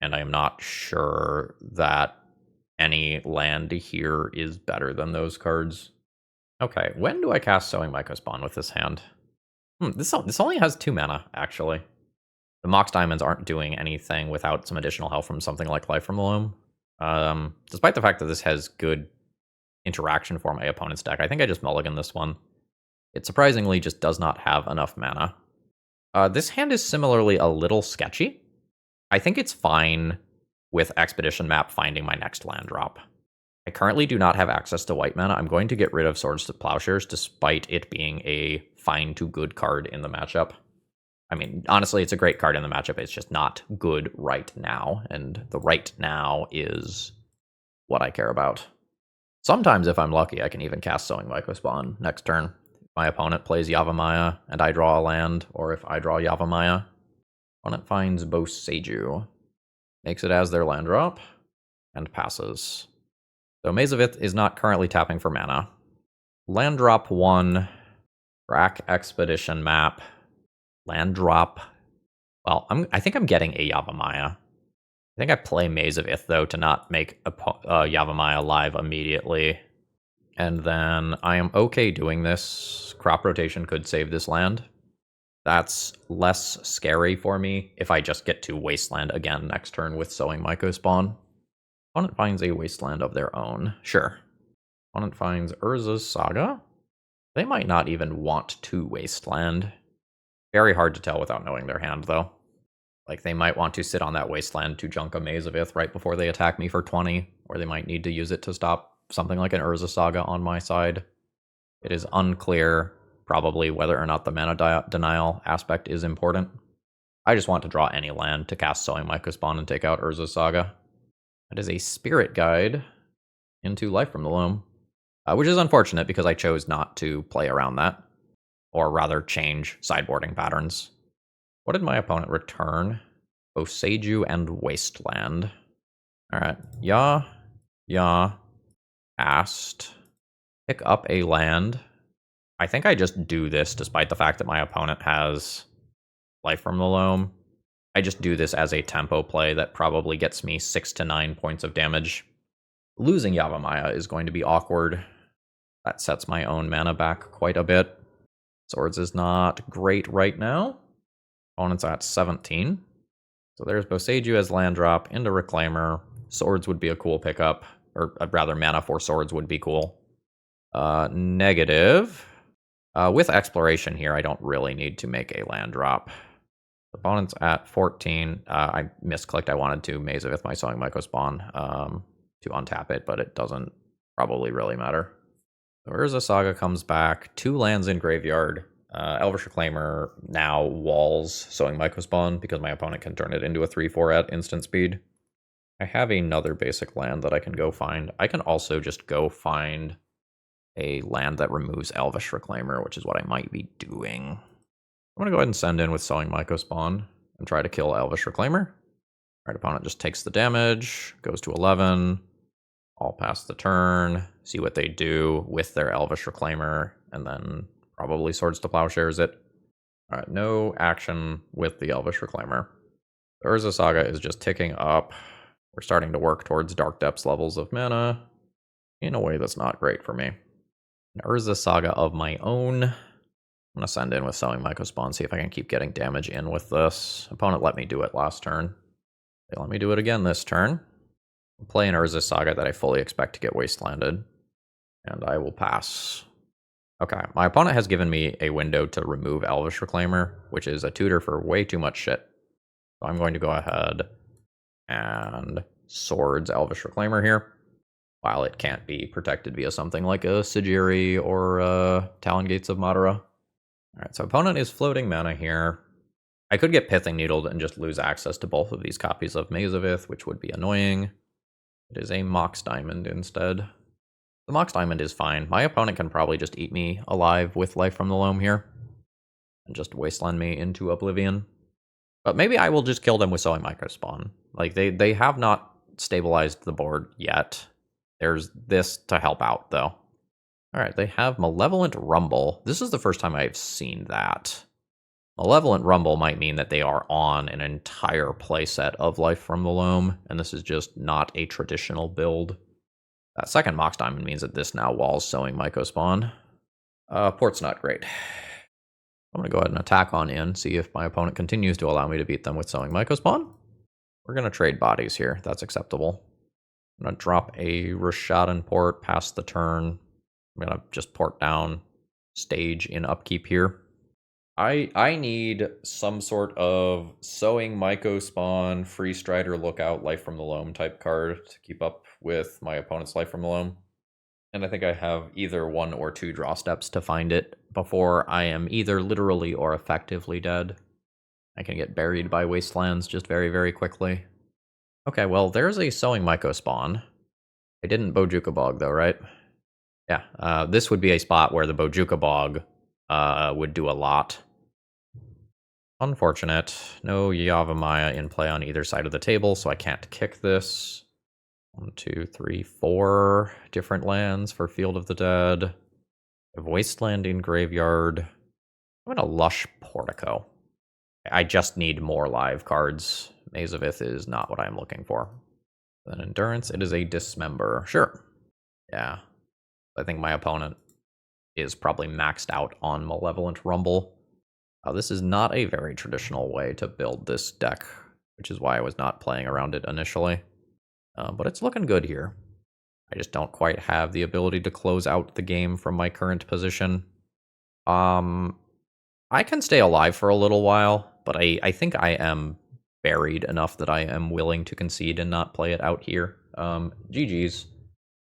and I am not sure that any land here is better than those cards. Okay, when do I cast Sowing Mycospawn with this hand? This only has 2 mana, actually. The Mox Diamonds aren't doing anything without some additional help from something like Life from the Loam. Despite the fact that this has good interaction for my opponent's deck, I think I just mulligan this one. It surprisingly just does not have enough mana. This hand is similarly a little sketchy. I think it's fine with Expedition Map finding my next land drop. I currently do not have access to white mana. I'm going to get rid of Swords to Plowshares despite it being a fine to good card in the matchup. I mean, honestly, it's a great card in the matchup. It's just not good right now, and the right now is what I care about. Sometimes, if I'm lucky, I can even cast Sowing Mycospawn next turn. If my opponent plays Yavimaya and I draw a land, or if I draw Yavimaya, opponent finds Boseiju, makes it as their land drop, and passes. So Maze of Ith is not currently tapping for mana. Land drop 1, Rack Expedition Map, land drop. Well, I think I'm getting a Yavimaya. I think I play Maze of Ith, though, to not make a Yavimaya live immediately. And then I am okay doing this. Crop Rotation could save this land. That's less scary for me if I just get to Wasteland again next turn with Sowing Mycospawn. Opponent finds a Wasteland of their own. Sure. Opponent finds Urza's Saga. They might not even want to Wasteland. Very hard to tell without knowing their hand, though. Like, they might want to sit on that Wasteland to junk a Maze of Ith right before they attack me for 20, or they might need to use it to stop something like an Urza Saga on my side. It is unclear, probably, whether or not the mana denial aspect is important. I just want to draw any land to cast Sowing Mycospawn and take out Urza Saga. That is a Spirit Guide into Life from the Loam, which is unfortunate because I chose not to play around that, or rather change sideboarding patterns. What did my opponent return? Boseiju and Wasteland. Alright, Yaw, cast, pick up a land. I think I just do this despite the fact that my opponent has Life from the Loam. I just do this as a tempo play that probably gets me 6 to 9 points of damage. Losing Yavimaya is going to be awkward. That sets my own mana back quite a bit. Swords is not great right now. Opponent's at 17. So there's Boseiju as land drop into Reclaimer. Swords would be a cool pickup, or rather mana for Swords would be cool. Negative. With Exploration here, I don't really need to make a land drop. Opponent's at 14. I misclicked. I wanted to Maze of Ith my Sowing Mycospawn to untap it, but it doesn't probably really matter. So Urza Saga comes back. 2 lands in graveyard. Elvish Reclaimer now walls Sowing Mycospawn because my opponent can turn it into a 3/4 at instant speed. I have another basic land that I can go find. I can also just go find a land that removes Elvish Reclaimer, which is what I might be doing. I'm going to go ahead and send in with Sowing Mycospawn and try to kill Elvish Reclaimer. Right, opponent just takes the damage, goes to 11. I'll pass the turn, see what they do with their Elvish Reclaimer, and then probably Swords to Plowshares it. Alright, no action with the Elvish Reclaimer. Urza Saga is just ticking up. We're starting to work towards Dark Depths levels of mana in a way that's not great for me. An Urza Saga of my own. I'm going to send in with Sowing Mycospawn, see if I can keep getting damage in with this. Opponent let me do it last turn. They let me do it again this turn. I'll play an Urza Saga that I fully expect to get wastelanded. And I will pass. Okay, my opponent has given me a window to remove Elvish Reclaimer, which is a tutor for way too much shit. So I'm going to go ahead and Swords Elvish Reclaimer here. While it can't be protected via something like a Sigiri or Talon Gates of Madara. Alright, so opponent is floating mana here. I could get Pithing Needled and just lose access to both of these copies of Maze of Ith, which would be annoying. It is a Mox Diamond instead. The Mox Diamond is fine. My opponent can probably just eat me alive with Life from the Loam here. And just wasteland me into oblivion. But maybe I will just kill them with Sowing Mycospawn. Like, they have not stabilized the board yet. There's this to help out, though. Alright, they have Malevolent Rumble. This is the first time I've seen that. Malevolent Rumble might mean that they are on an entire playset of Life from the Loam, and this is just not a traditional build. That second Mox Diamond means that this now walls Sowing Mycospawn. Port's not great. I'm going to go ahead and attack on in, see if my opponent continues to allow me to beat them with Sowing Mycospawn. We're going to trade bodies here. That's acceptable. I'm going to drop a Rishadan port past the turn. I'm going to just port down, stage in upkeep here. I need some sort of Sowing Mycospawn, Freestrider, Lookout, Life from the Loam type card to keep up with my opponent's Life from the Loam. And I think I have either 1 or 2 draw steps to find it before I am either literally or effectively dead. I can get buried by wastelands just very, very quickly. Okay, well, there's a Sowing Mycospawn. I didn't Bojuka Bog, though, right? Yeah, this would be a spot where the Bojuka Bog would do a lot. Unfortunate. No Yavimaya in play on either side of the table, so I can't kick this. 1, 2, 3, 4 different lands for Field of the Dead. I have Wastelanding Graveyard. I'm going to Lush Portico. I just need more live cards. Maze of Ith is not what I'm looking for. Then Endurance, it is a Dismember. Sure. Yeah. I think my opponent is probably maxed out on Malevolent Rumble. This is not a very traditional way to build this deck, which is why I was not playing around it initially. But it's looking good here. I just don't quite have the ability to close out the game from my current position. I can stay alive for a little while, but I think I am buried enough that I am willing to concede and not play it out here. GG's.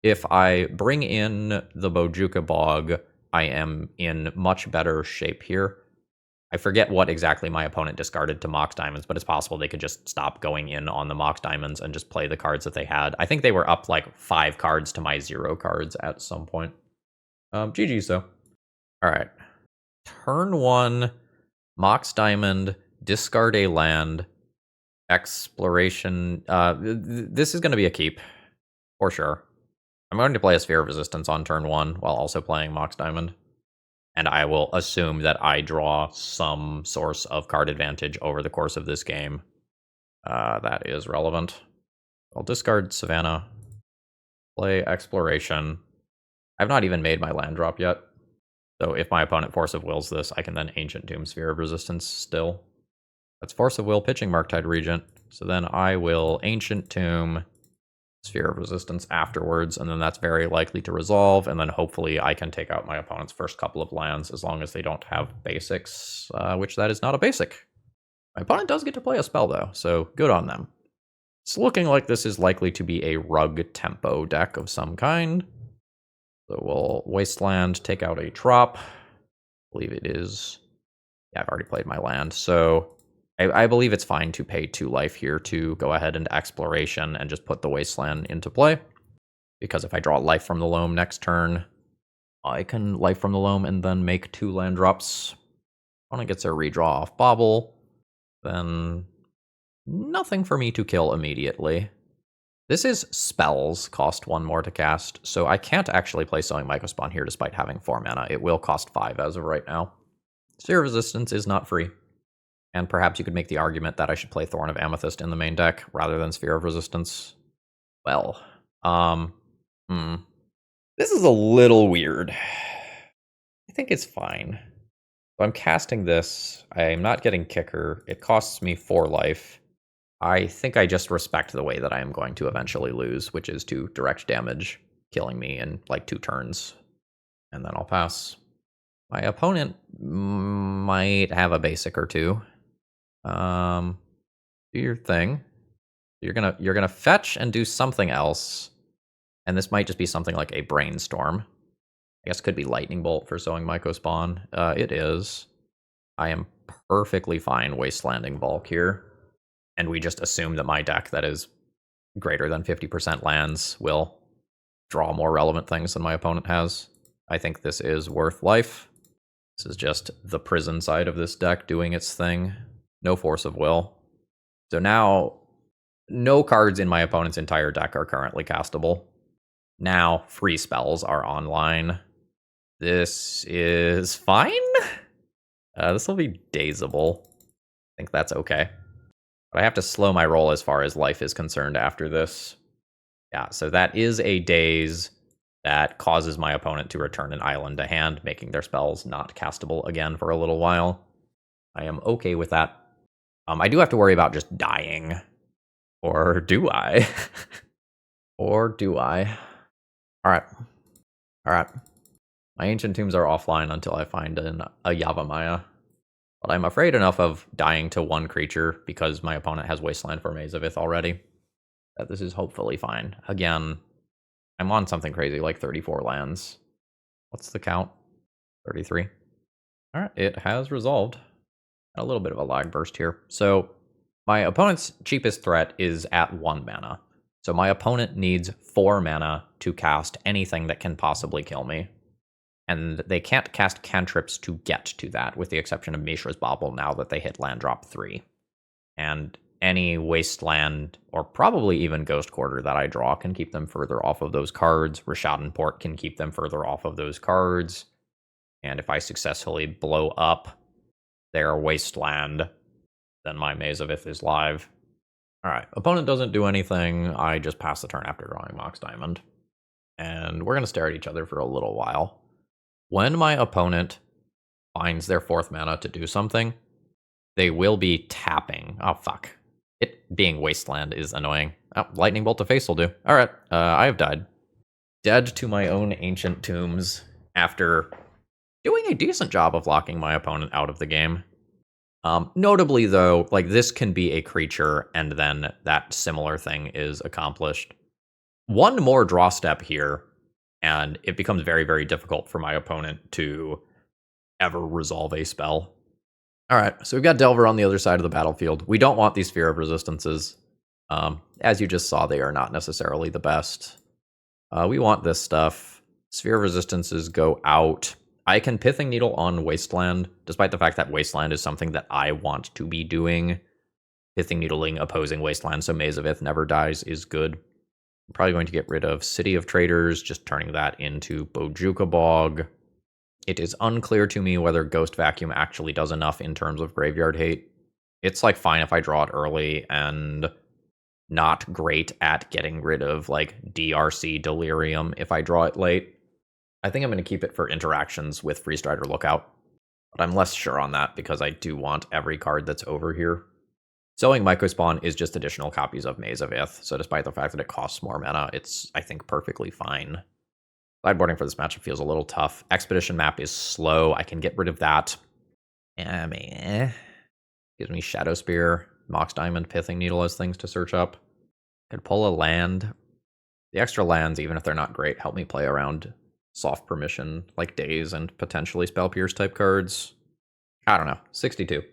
If I bring in the Bojuka Bog, I am in much better shape here. I forget what exactly my opponent discarded to Mox Diamonds, but it's possible they could just stop going in on the Mox Diamonds and just play the cards that they had. I think they were up like 5 cards to my 0 cards at some point. GG's though. Alright. Turn 1, Mox Diamond, discard a land, Exploration. This is going to be a keep, for sure. I'm going to play a Sphere of Resistance on turn 1 while also playing Mox Diamond. And I will assume that I draw some source of card advantage over the course of this game. That is relevant. I'll discard Savannah. Play Exploration. I've not even made my land drop yet. So if my opponent Force of Wills this, I can then Ancient Tomb Sphere of Resistance still. That's Force of Will pitching Marktide Regent. So then I will Ancient Tomb Sphere of Resistance afterwards, and then that's very likely to resolve, and then hopefully I can take out my opponent's first couple of lands as long as they don't have basics, which that is not a basic. My opponent does get to play a spell though, so good on them. It's looking like this is likely to be a Rug Tempo deck of some kind. So we'll Wasteland, take out a Trop. I believe it is... Yeah, I've already played my land, so... I believe it's fine to pay 2 life here to go ahead and Exploration and just put the Wasteland into play. Because if I draw Life from the Loam next turn, I can Life from the Loam and then make 2 land drops. Opponent gets a redraw off Bobble. Then nothing for me to kill immediately. This is spells, cost 1 more to cast, so I can't actually play Sowing Mycospawn here despite having 4 mana. It will cost 5 as of right now. Sphere of Resistance is not free. And perhaps you could make the argument that I should play Thorn of Amethyst in the main deck rather than Sphere of Resistance. Well, this is a little weird. I think it's fine. So I'm casting this. I'm not getting Kicker. It costs me 4 life. I think I just respect the way that I am going to eventually lose, which is to direct damage, killing me in like 2 turns. And then I'll pass. My opponent might have a basic or 2. Do your thing. You're gonna fetch and do something else. And this might just be something like a Brainstorm. I guess it could be Lightning Bolt for Sowing Mycospawn. It is. I am perfectly fine wastelanding Volk here. And we just assume that my deck that is greater than 50% lands will draw more relevant things than my opponent has. I think this is worth life. This is just the prison side of this deck doing its thing. No force of will. So now, no cards in my opponent's entire deck are currently castable. Now, free spells are online. This is fine? This will be dazeable. I think that's okay. But I have to slow my roll as far as life is concerned after this. Yeah, so that is a daze that causes my opponent to return an island to hand, making their spells not castable again for a little while. I am okay with that. I do have to worry about just dying. Or do I? Or do I? Alright. Alright. My Ancient Tombs are offline until I find a Yavimaya. But I'm afraid enough of dying to 1 creature because my opponent has Wasteland for Maze of Ith already that this is hopefully fine. Again, I'm on something crazy like 34 lands. What's the count? 33. Alright, it has resolved. A little bit of a lag burst here. So my opponent's cheapest threat is at 1 mana. So my opponent needs 4 mana to cast anything that can possibly kill me. And they can't cast cantrips to get to that, with the exception of Mishra's Bauble now that they hit land drop 3. And any Wasteland, or probably even Ghost Quarter that I draw can keep them further off of those cards. Rishadan Port can keep them further off of those cards. And if I successfully blow up their Wasteland, then my Maze of Ith is live. Alright, opponent doesn't do anything. I just pass the turn after drawing Mox Diamond. And we're going to stare at each other for a little while. When my opponent finds their 4th mana to do something, they will be tapping. Oh, fuck. It being Wasteland is annoying. Oh, Lightning Bolt to face will do. Alright, I have died. Dead to my own Ancient Tombs after doing a decent job of locking my opponent out of the game. Notably, though, like, this can be a creature, and then that similar thing is accomplished. 1 more draw step here, and it becomes very, very difficult for my opponent to ever resolve a spell. Alright, so we've got Delver on the other side of the battlefield. We don't want these Sphere of Resistances. As you just saw, they are not necessarily the best. We want this stuff. Sphere of Resistances go out. I can Pithing Needle on Wasteland, despite the fact that Wasteland is something that I want to be doing. Pithing Needling opposing Wasteland, so Maze of Ith never dies is good. I'm probably going to get rid of City of Traders, just turning that into Bojuka Bog. It is unclear to me whether Ghost Vacuum actually does enough in terms of graveyard hate. It's like fine if I draw it early and not great at getting rid of like DRC Delirium if I draw it late. I think I'm going to keep it for interactions with Freestrider Lookout, but I'm less sure on that because I do want every card that's over here. Sowing Mycospawn is just additional copies of Maze of Ith, so despite the fact that it costs more mana, it's, I think, perfectly fine. Sideboarding for this matchup feels a little tough. Expedition Map is slow. I can get rid of that. Gives me Shadow Spear, Mox Diamond, Pithing Needle as things to search up. Could pull a land. The extra lands, even if they're not great, help me play around soft permission, like Daze and potentially Spell Pierce type cards. I don't know. 62.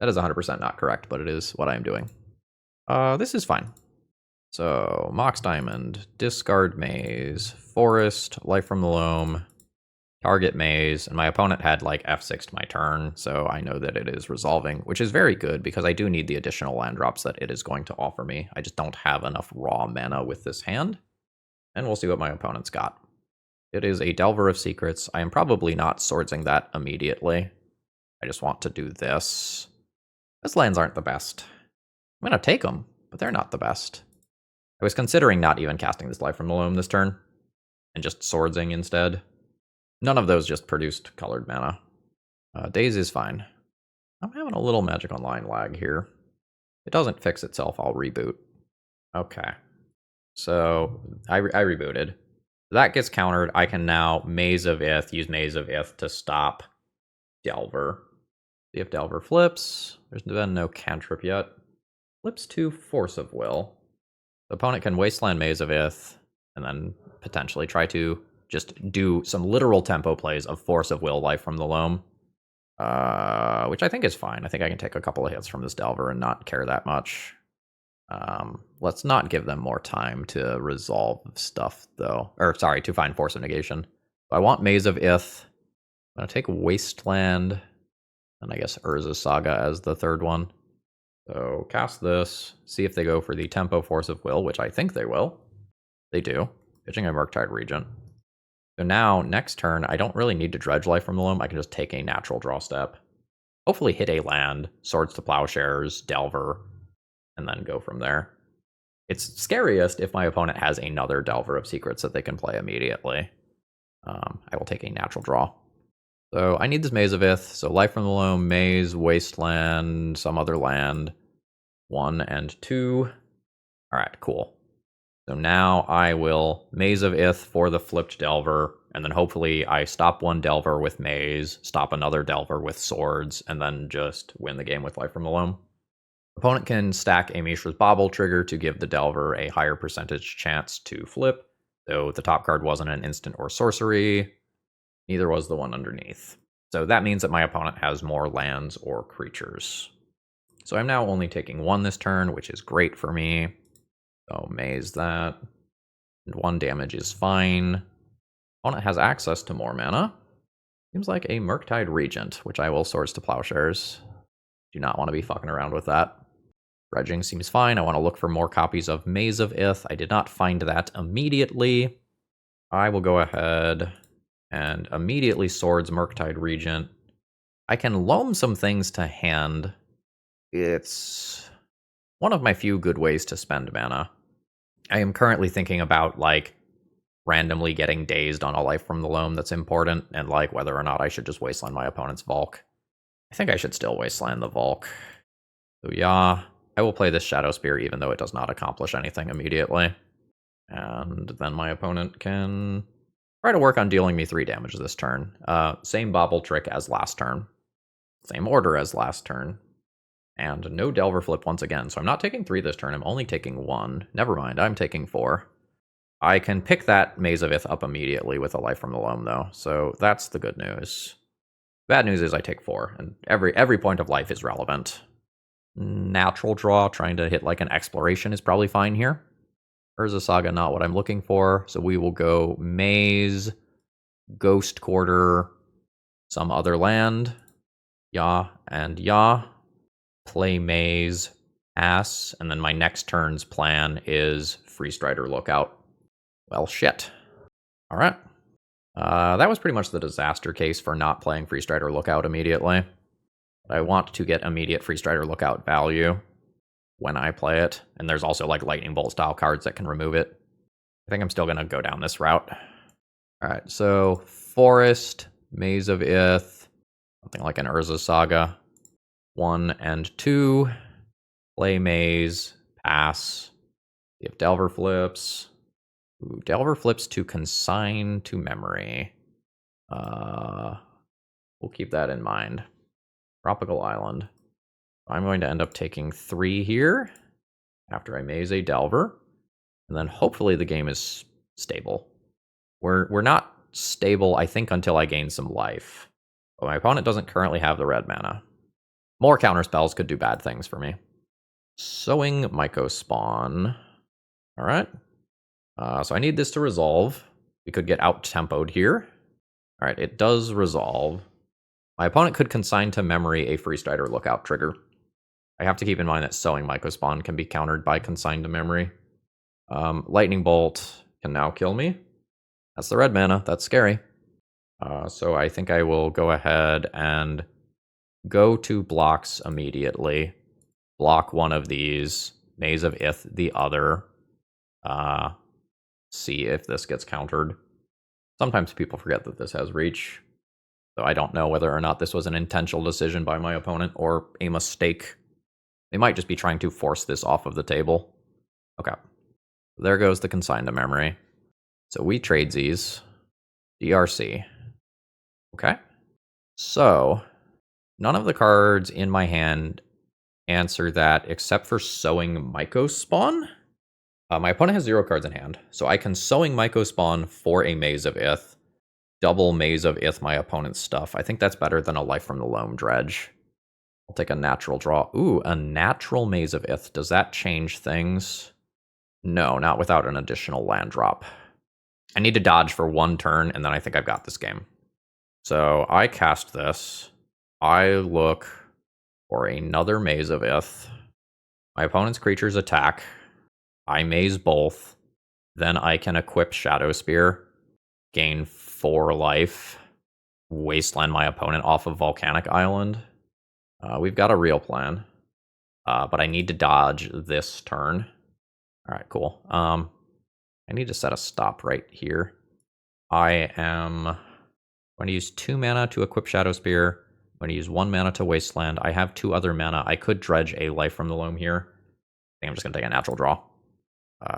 That is 100% not correct, but it is what I am doing. This is fine. So, Mox Diamond, discard Maze, Forest, Life from the Loam, target Maze, and my opponent had like F6'd my turn, so I know that it is resolving, which is very good because I do need the additional land drops that it is going to offer me. I just don't have enough raw mana with this hand, and we'll see what my opponent's got. It is a Delver of Secrets. I am probably not swordsing that immediately. I just want to do this. Those lands aren't the best. I'm going to take them, but they're not the best. I was considering not even casting this Life from the Loam this turn, and just swordsing instead. None of those just produced colored mana. Daze is fine. I'm having a little Magic Online lag here. If it doesn't fix itself, I'll reboot. Okay. So I rebooted. That gets countered. I can now Maze of Ith, use Maze of Ith to stop Delver. See if Delver flips. There's been no cantrip yet. Flips to Force of Will. The opponent can Wasteland Maze of Ith, and then potentially try to just do some literal tempo plays of Force of Will, Life from the Loam. Which I think is fine. I think I can take a couple of hits from this Delver and not care that much. Let's not give them more time to resolve stuff, though. Or, sorry, to find Force of Negation. I want Maze of Ith. I'm going to take Wasteland, and I guess Urza's Saga as the third one. So cast this, see if they go for the Tempo Force of Will, which I think they will. They do. Pitching a Murktide Regent. So now, next turn, I don't really need to dredge Life from the Loam. I can just take a natural draw step. Hopefully hit a land, Swords to Plowshares, Delver, and then go from there. It's scariest if my opponent has another Delver of Secrets that they can play immediately. I will take a natural draw. So I need this Maze of Ith. So Life from the Loam, Maze, Wasteland, some other land. 1 and 2. All right, cool. So now I will Maze of Ith for the flipped Delver, and then hopefully I stop one Delver with Maze, stop another Delver with Swords, and then just win the game with Life from the Loam. Opponent can stack a Mishra's Bauble trigger to give the Delver a higher percentage chance to flip, though the top card wasn't an instant or sorcery. Neither was the one underneath. So that means that my opponent has more lands or creatures. So I'm now only taking 1 this turn, which is great for me. So Maze that. And 1 damage is fine. Opponent has access to more mana. Seems like a Murktide Regent, which I will Swords to Plowshares. Do not want to be fucking around with that. Dredging seems fine. I want to look for more copies of Maze of Ith. I did not find that immediately. I will go ahead and immediately Swords Murktide Regent. I can loam some things to hand. It's one of my few good ways to spend mana. I am currently thinking about, like, randomly getting dazed on a Life from the Loam that's important, and, like, whether or not I should just Wasteland my opponent's Volk. I think I should still Wasteland the Volk. So yeah, I will play this Shadow Spear even though it does not accomplish anything immediately. And then my opponent can try to work on dealing me 3 damage this turn. Same Bauble trick as last turn. Same order as last turn. And no Delver flip once again. So I'm not taking 3 this turn, I'm only taking 1. Never mind, I'm taking 4. I can pick that Maze of Ith up immediately with a Life from the Loam, though. So that's the good news. Bad news is I take 4, and every point of life is relevant. Natural draw, trying to hit like an Exploration is probably fine here. Urza Saga, not what I'm looking for. So we will go Maze, Ghost Quarter, some other land. Yeah, and yeah. Play Maze, pass, and then my next turn's plan is Freestrider Lookout. Well, shit. All right. That was pretty much the disaster case for not playing Freestrider Lookout immediately. I want to get immediate Freestrider Lookout value when I play it, and there's also like Lightning Bolt style cards that can remove it. I think I'm still going to go down this route. All right, so Forest, Maze of Ith, something like an Urza Saga. 1 and 2, play Maze, pass. See if Delver flips. Ooh, Delver flips to Consign to Memory. We'll keep that in mind. Tropical Island. I'm going to end up taking 3 here after I Maze a Delver. And then hopefully the game is stable. We're not stable, I think, until I gain some life. But my opponent doesn't currently have the red mana. More counter spells could do bad things for me. Sowing Mycospawn. All right. So I need this to resolve. We could get out-tempoed here. All right, it does resolve. My opponent could consign to memory a Freestrider Lookout trigger. I have to keep in mind that Sowing Mycospawn can be countered by consign to memory. Lightning Bolt can now kill me. That's the red mana. That's scary. So I think I will go ahead and go to blocks immediately, block one of these, Maze of Ith the other, see if this gets countered. Sometimes people forget that this has reach, so I don't know whether or not this was an intentional decision by my opponent or a mistake. They might just be trying to force this off of the table. Okay, there goes the consign to memory. So we trade these. DRC. Okay, so none of the cards in my hand answer that except for Sowing Mycospawn. My opponent has 0 cards in hand, so I can Sowing Mycospawn for a Maze of Ith. Double Maze of Ith my opponent's stuff. I think that's better than a Life from the Loam Dredge. I'll take a natural draw. Ooh, a natural Maze of Ith. Does that change things? No, not without an additional land drop. I need to dodge for 1 turn, and then I think I've got this game. So I cast this. I look for another Maze of Ith. My opponent's creatures attack. I maze both. Then I can equip Shadow Spear. Gain 4 life. Wasteland my opponent off of Volcanic Island. We've got a real plan. But I need to dodge this turn. Alright, cool. I need to set a stop right here. I am going to use 2 mana to equip Shadow Spear. I'm going to use 1 mana to Wasteland. I have 2 other mana. I could dredge a Life from the Loam here. I think I'm just going to take a natural draw.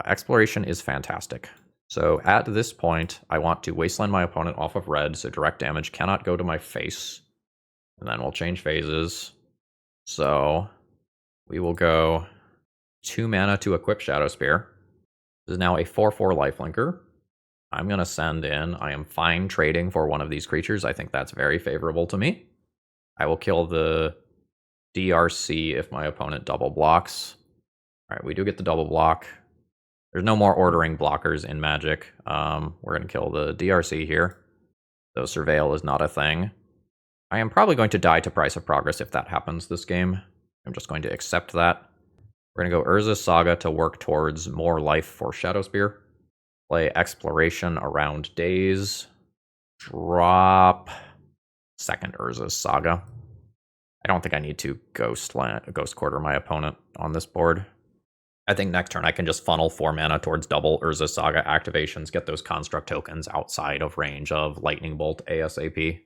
Exploration is fantastic. So at this point, I want to Wasteland my opponent off of red, so direct damage cannot go to my face. And then we'll change phases. So we will go 2 mana to equip Shadow Spear. This is now a 4/4 lifelinker. I'm going to send in, I am fine trading for one of these creatures. I think that's very favorable to me. I will kill the DRC if my opponent double blocks. All right, we do get the double block. There's no more ordering blockers in Magic. We're going to kill the DRC here. So Surveil is not a thing. I am probably going to die to Price of Progress if that happens this game. I'm just going to accept that. We're going to go Urza's Saga to work towards more life for Shadow Spear. Play Exploration around Days. Drop second Urza's Saga. I don't think I need to Ghost Quarter my opponent on this board. I think next turn I can just funnel 4 mana towards double Urza's Saga activations, get those construct tokens outside of range of Lightning Bolt ASAP.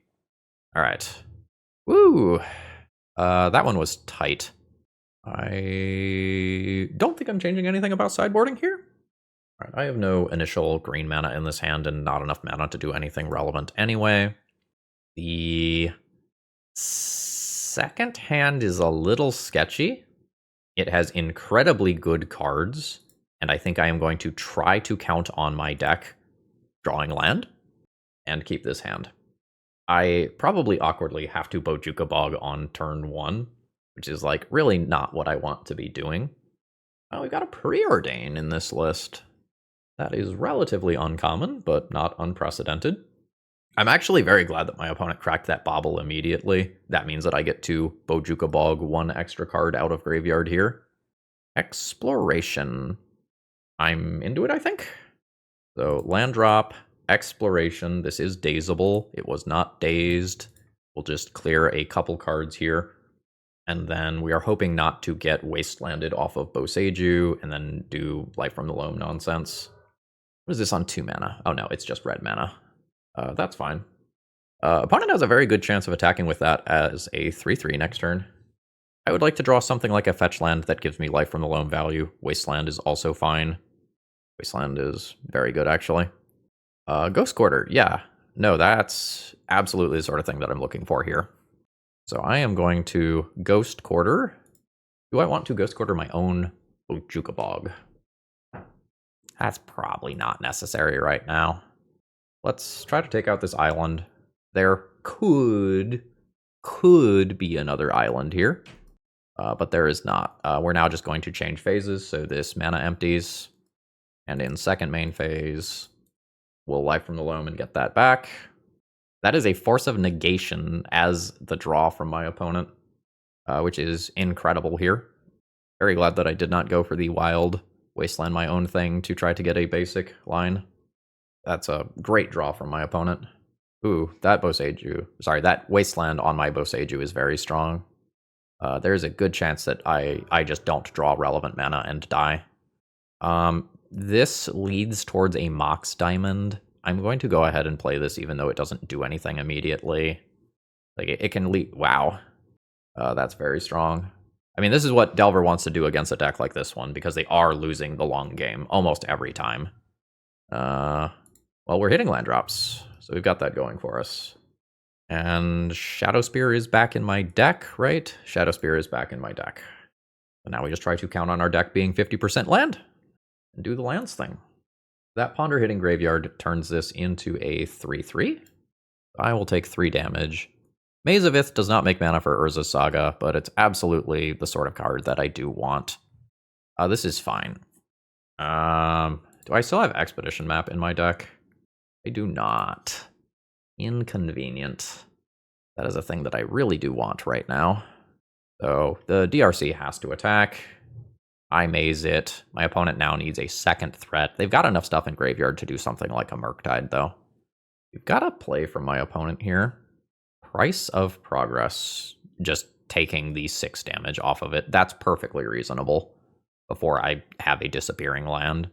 Alright. Woo! That one was tight. I don't think I'm changing anything about sideboarding here. Alright, I have no initial green mana in this hand and not enough mana to do anything relevant anyway. The second hand is a little sketchy. It has incredibly good cards, and I think I am going to try to count on my deck drawing land and keep this hand. I probably awkwardly have to Bojuka Bog on turn 1, which is like really not what I want to be doing. Oh, we've got a Preordain in this list. That is relatively uncommon, but not unprecedented. I'm actually very glad that my opponent cracked that Bobble immediately. That means that I get to Bojuka Bog 1 extra card out of graveyard here. Exploration. I'm into it, I think. So land drop, Exploration. This is dazable. It was not dazed. We'll just clear a couple cards here. And then we are hoping not to get wastelanded off of Boseiju and then do Life from the Loam nonsense. What is this on 2 mana? Oh no, it's just red mana. That's fine. Opponent has a very good chance of attacking with that as a 3/3 next turn. I would like to draw something like a fetch land that gives me Life from the Loam value. Wasteland is also fine. Wasteland is very good, actually. Ghost Quarter, yeah. No, that's absolutely the sort of thing that I'm looking for here. So I am going to Ghost Quarter. Do I want to Ghost Quarter my own Bojuka Bog? That's probably not necessary right now. Let's try to take out this island. There could be another island here, but there is not. We're now just going to change phases, so this mana empties. And in second main phase, we'll Life from the Loam and get that back. That is a Force of Negation as the draw from my opponent, which is incredible here. Very glad that I did not go for the wild Wasteland my own thing to try to get a basic line. That's a great draw from my opponent. Ooh, that Boseiju. Sorry, that Wasteland on my Boseiju is very strong. There's a good chance that I just don't draw relevant mana and die. This leads towards a Mox Diamond. I'm going to go ahead and play this even though it doesn't do anything immediately. Like, it can lead... Wow. That's very strong. I mean, this is what Delver wants to do against a deck like this one, because they are losing the long game almost every time. Well, we're hitting land drops, so we've got that going for us. And Shadow Spear is back in my deck, right? Shadow Spear is back in my deck. And now we just try to count on our deck being 50% land and do the lands thing. That Ponder hitting Graveyard turns this into a 3/3. I will take 3 damage. Maze of Ith does not make mana for Urza's Saga, but it's absolutely the sort of card that I do want. This is fine. Do I still have Expedition Map in my deck? I do not. Inconvenient. That is a thing that I really do want right now. So the DRC has to attack. I maze it. My opponent now needs a second threat. They've got enough stuff in graveyard to do something like a Murktide, though. We've got a play from my opponent here. Price of Progress. Just taking the 6 damage off of it. That's perfectly reasonable before I have a disappearing land.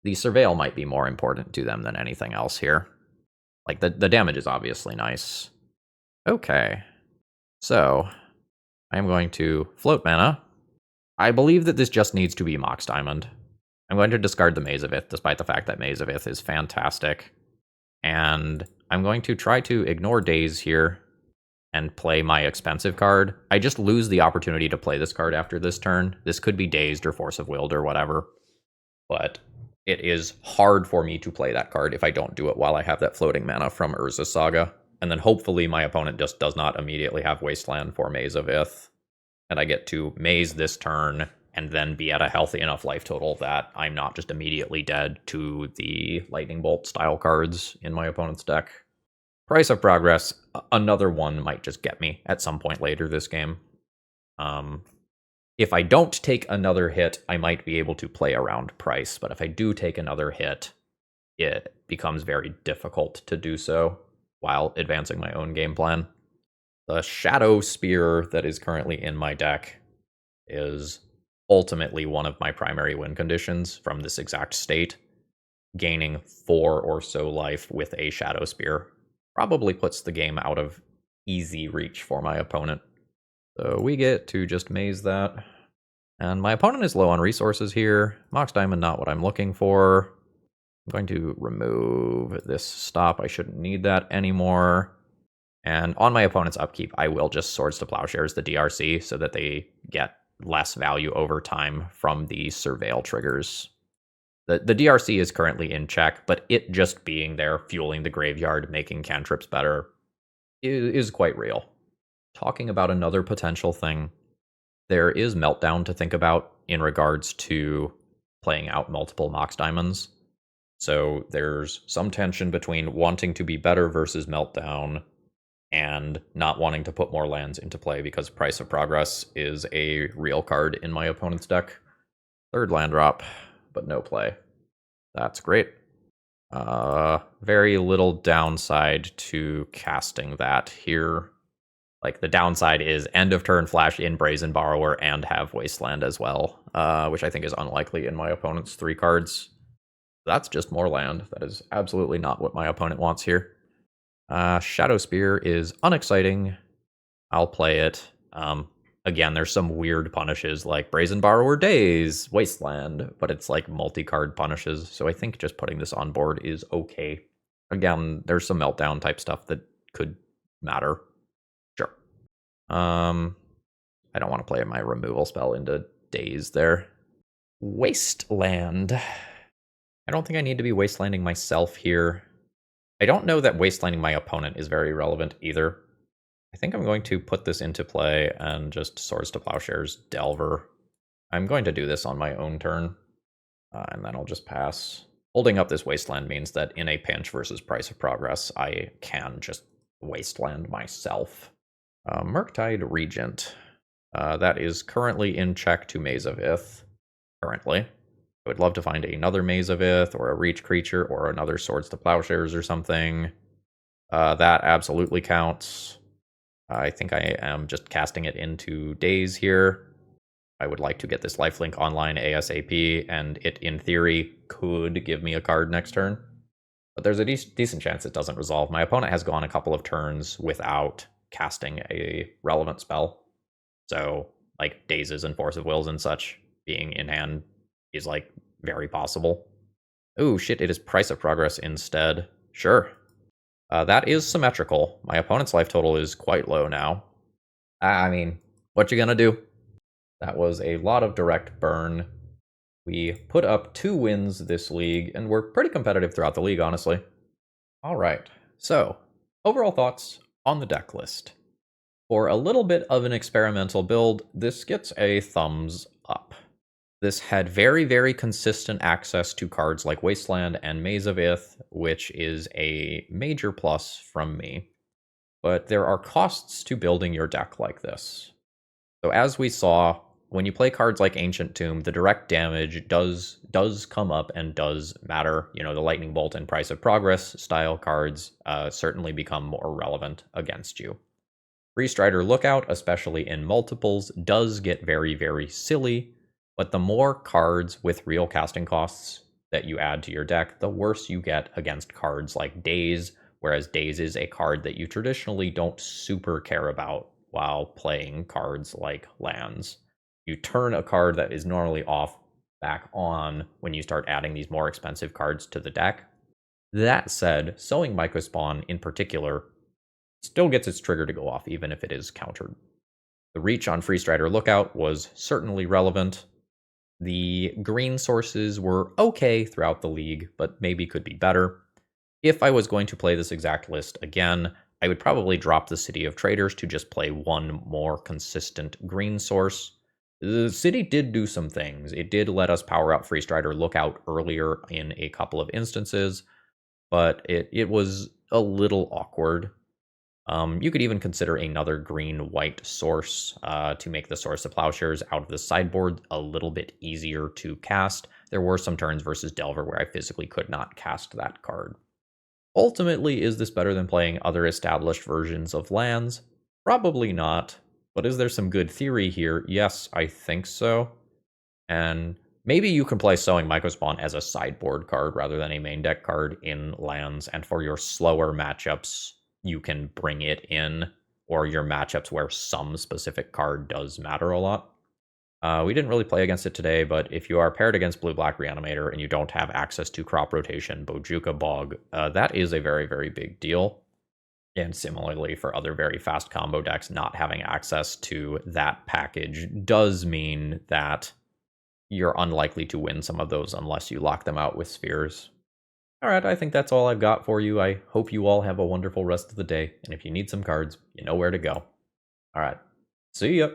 The Surveil might be more important to them than anything else here. Like, the damage is obviously nice. Okay. So, I'm going to float mana. I believe that this just needs to be Mox Diamond. I'm going to discard the Maze of Ith, despite the fact that Maze of Ith is fantastic. And I'm going to try to ignore Daze here and play my expensive card. I just lose the opportunity to play this card after this turn. This could be Dazed or Force of Willed or whatever. But it is hard for me to play that card if I don't do it while I have that floating mana from Urza's Saga. And then hopefully my opponent just does not immediately have Wasteland for Maze of Ith. And I get to maze this turn and then be at a healthy enough life total that I'm not just immediately dead to the Lightning Bolt style cards in my opponent's deck. Price of Progress, another one might just get me at some point later this game. If I don't take another hit, I might be able to play around price, but if I do take another hit, it becomes very difficult to do so while advancing my own game plan. The Shadow Spear that is currently in my deck is ultimately one of my primary win conditions from this exact state. Gaining 4 or so life with a Shadow Spear probably puts the game out of easy reach for my opponent. So we get to just maze that. And my opponent is low on resources here. Mox Diamond, not what I'm looking for. I'm going to remove this stop. I shouldn't need that anymore. And on my opponent's upkeep, I will just Swords to Plowshares the DRC so that they get less value over time from the Surveil triggers. The DRC is currently in check, but it just being there, fueling the graveyard, making cantrips better, is quite real. Talking about another potential thing, there is Meltdown to think about in regards to playing out multiple Mox Diamonds. So there's some tension between wanting to be better versus Meltdown, and not wanting to put more lands into play because Price of Progress is a real card in my opponent's deck. 3rd land drop, but no play. That's great. Very little downside to casting that here. Like, the downside is end of turn flash in Brazen Borrower and have Wasteland as well, which I think is unlikely in my opponent's 3 cards. That's just more land. That is absolutely not what my opponent wants here. Shadow Spear is unexciting. I'll play it. Again, there's some weird punishes like Brazen Borrower Daze, Wasteland, but it's like multi-card punishes, so I think just putting this on board is okay. Again, there's some Meltdown type stuff that could matter. Sure. I don't want to play my removal spell into Daze there. Wasteland. I don't think I need to be Wastelanding myself here. I don't know that Wastelanding my opponent is very relevant either. I think I'm going to put this into play and just Swords to Plowshares Delver. I'm going to do this on my own turn, and then I'll just pass. Holding up this Wasteland means that in a pinch versus Price of Progress, I can just Wasteland myself. Murktide Regent. That is currently in check to Maze of Ith. Currently. I would love to find another Maze of Ith, or a Reach creature, or another Swords to Plowshares or something. That absolutely counts. I think I am just casting it into days here. I would like to get this lifelink online ASAP, and it, in theory, could give me a card next turn. But there's a decent chance it doesn't resolve. My opponent has gone a couple of turns without casting a relevant spell. So, like, Dazes and Force of Wills and such being in hand is, like, very possible. Ooh, shit, it is Price of Progress instead. Sure. That is symmetrical. My opponent's life total is quite low now. I mean, what you gonna do? That was a lot of direct burn. We put up 2 wins this league, and we're pretty competitive throughout the league, honestly. Alright, so, overall thoughts on the deck list. For a little bit of an experimental build, this gets a thumbs up. This had very, very consistent access to cards like Wasteland and Maze of Ith, which is a major plus from me. But there are costs to building your deck like this. So as we saw, when you play cards like Ancient Tomb, the direct damage does come up and does matter. You know, the Lightning Bolt and Price of Progress style cards certainly become more relevant against you. Freestrider Lookout, especially in multiples, does get very, very silly, but the more cards with real casting costs that you add to your deck, the worse you get against cards like Daze, whereas Daze is a card that you traditionally don't super care about while playing cards like lands. You turn a card that is normally off back on when you start adding these more expensive cards to the deck. That said, Sowing Mycospawn in particular still gets its trigger to go off even if it is countered. The reach on Freestrider Lookout was certainly relevant. The green sources were okay throughout the league, but maybe could be better. If I was going to play this exact list again, I would probably drop the City of Traders to just play one more consistent green source. The city did do some things. It did let us power up Freestrider Lookout earlier in a couple of instances, but it was a little awkward. You could even consider another green-white source to make the Source of Plowshares out of the sideboard a little bit easier to cast. There were some turns versus Delver where I physically could not cast that card. Ultimately, is this better than playing other established versions of lands? Probably not. But is there some good theory here? Yes, I think so. And maybe you can play Sowing Mycospawn as a sideboard card rather than a main deck card in lands, and for your slower matchups, you can bring it in, or your matchups where some specific card does matter a lot. We didn't really play against it today, but if you are paired against Blue-Black Reanimator and you don't have access to Crop Rotation, Bojuka Bog, that is a very, very big deal. And similarly, for other very fast combo decks, not having access to that package does mean that you're unlikely to win some of those unless you lock them out with spheres. Alright, I think that's all I've got for you. I hope you all have a wonderful rest of the day, and if you need some cards, you know where to go. Alright, see ya!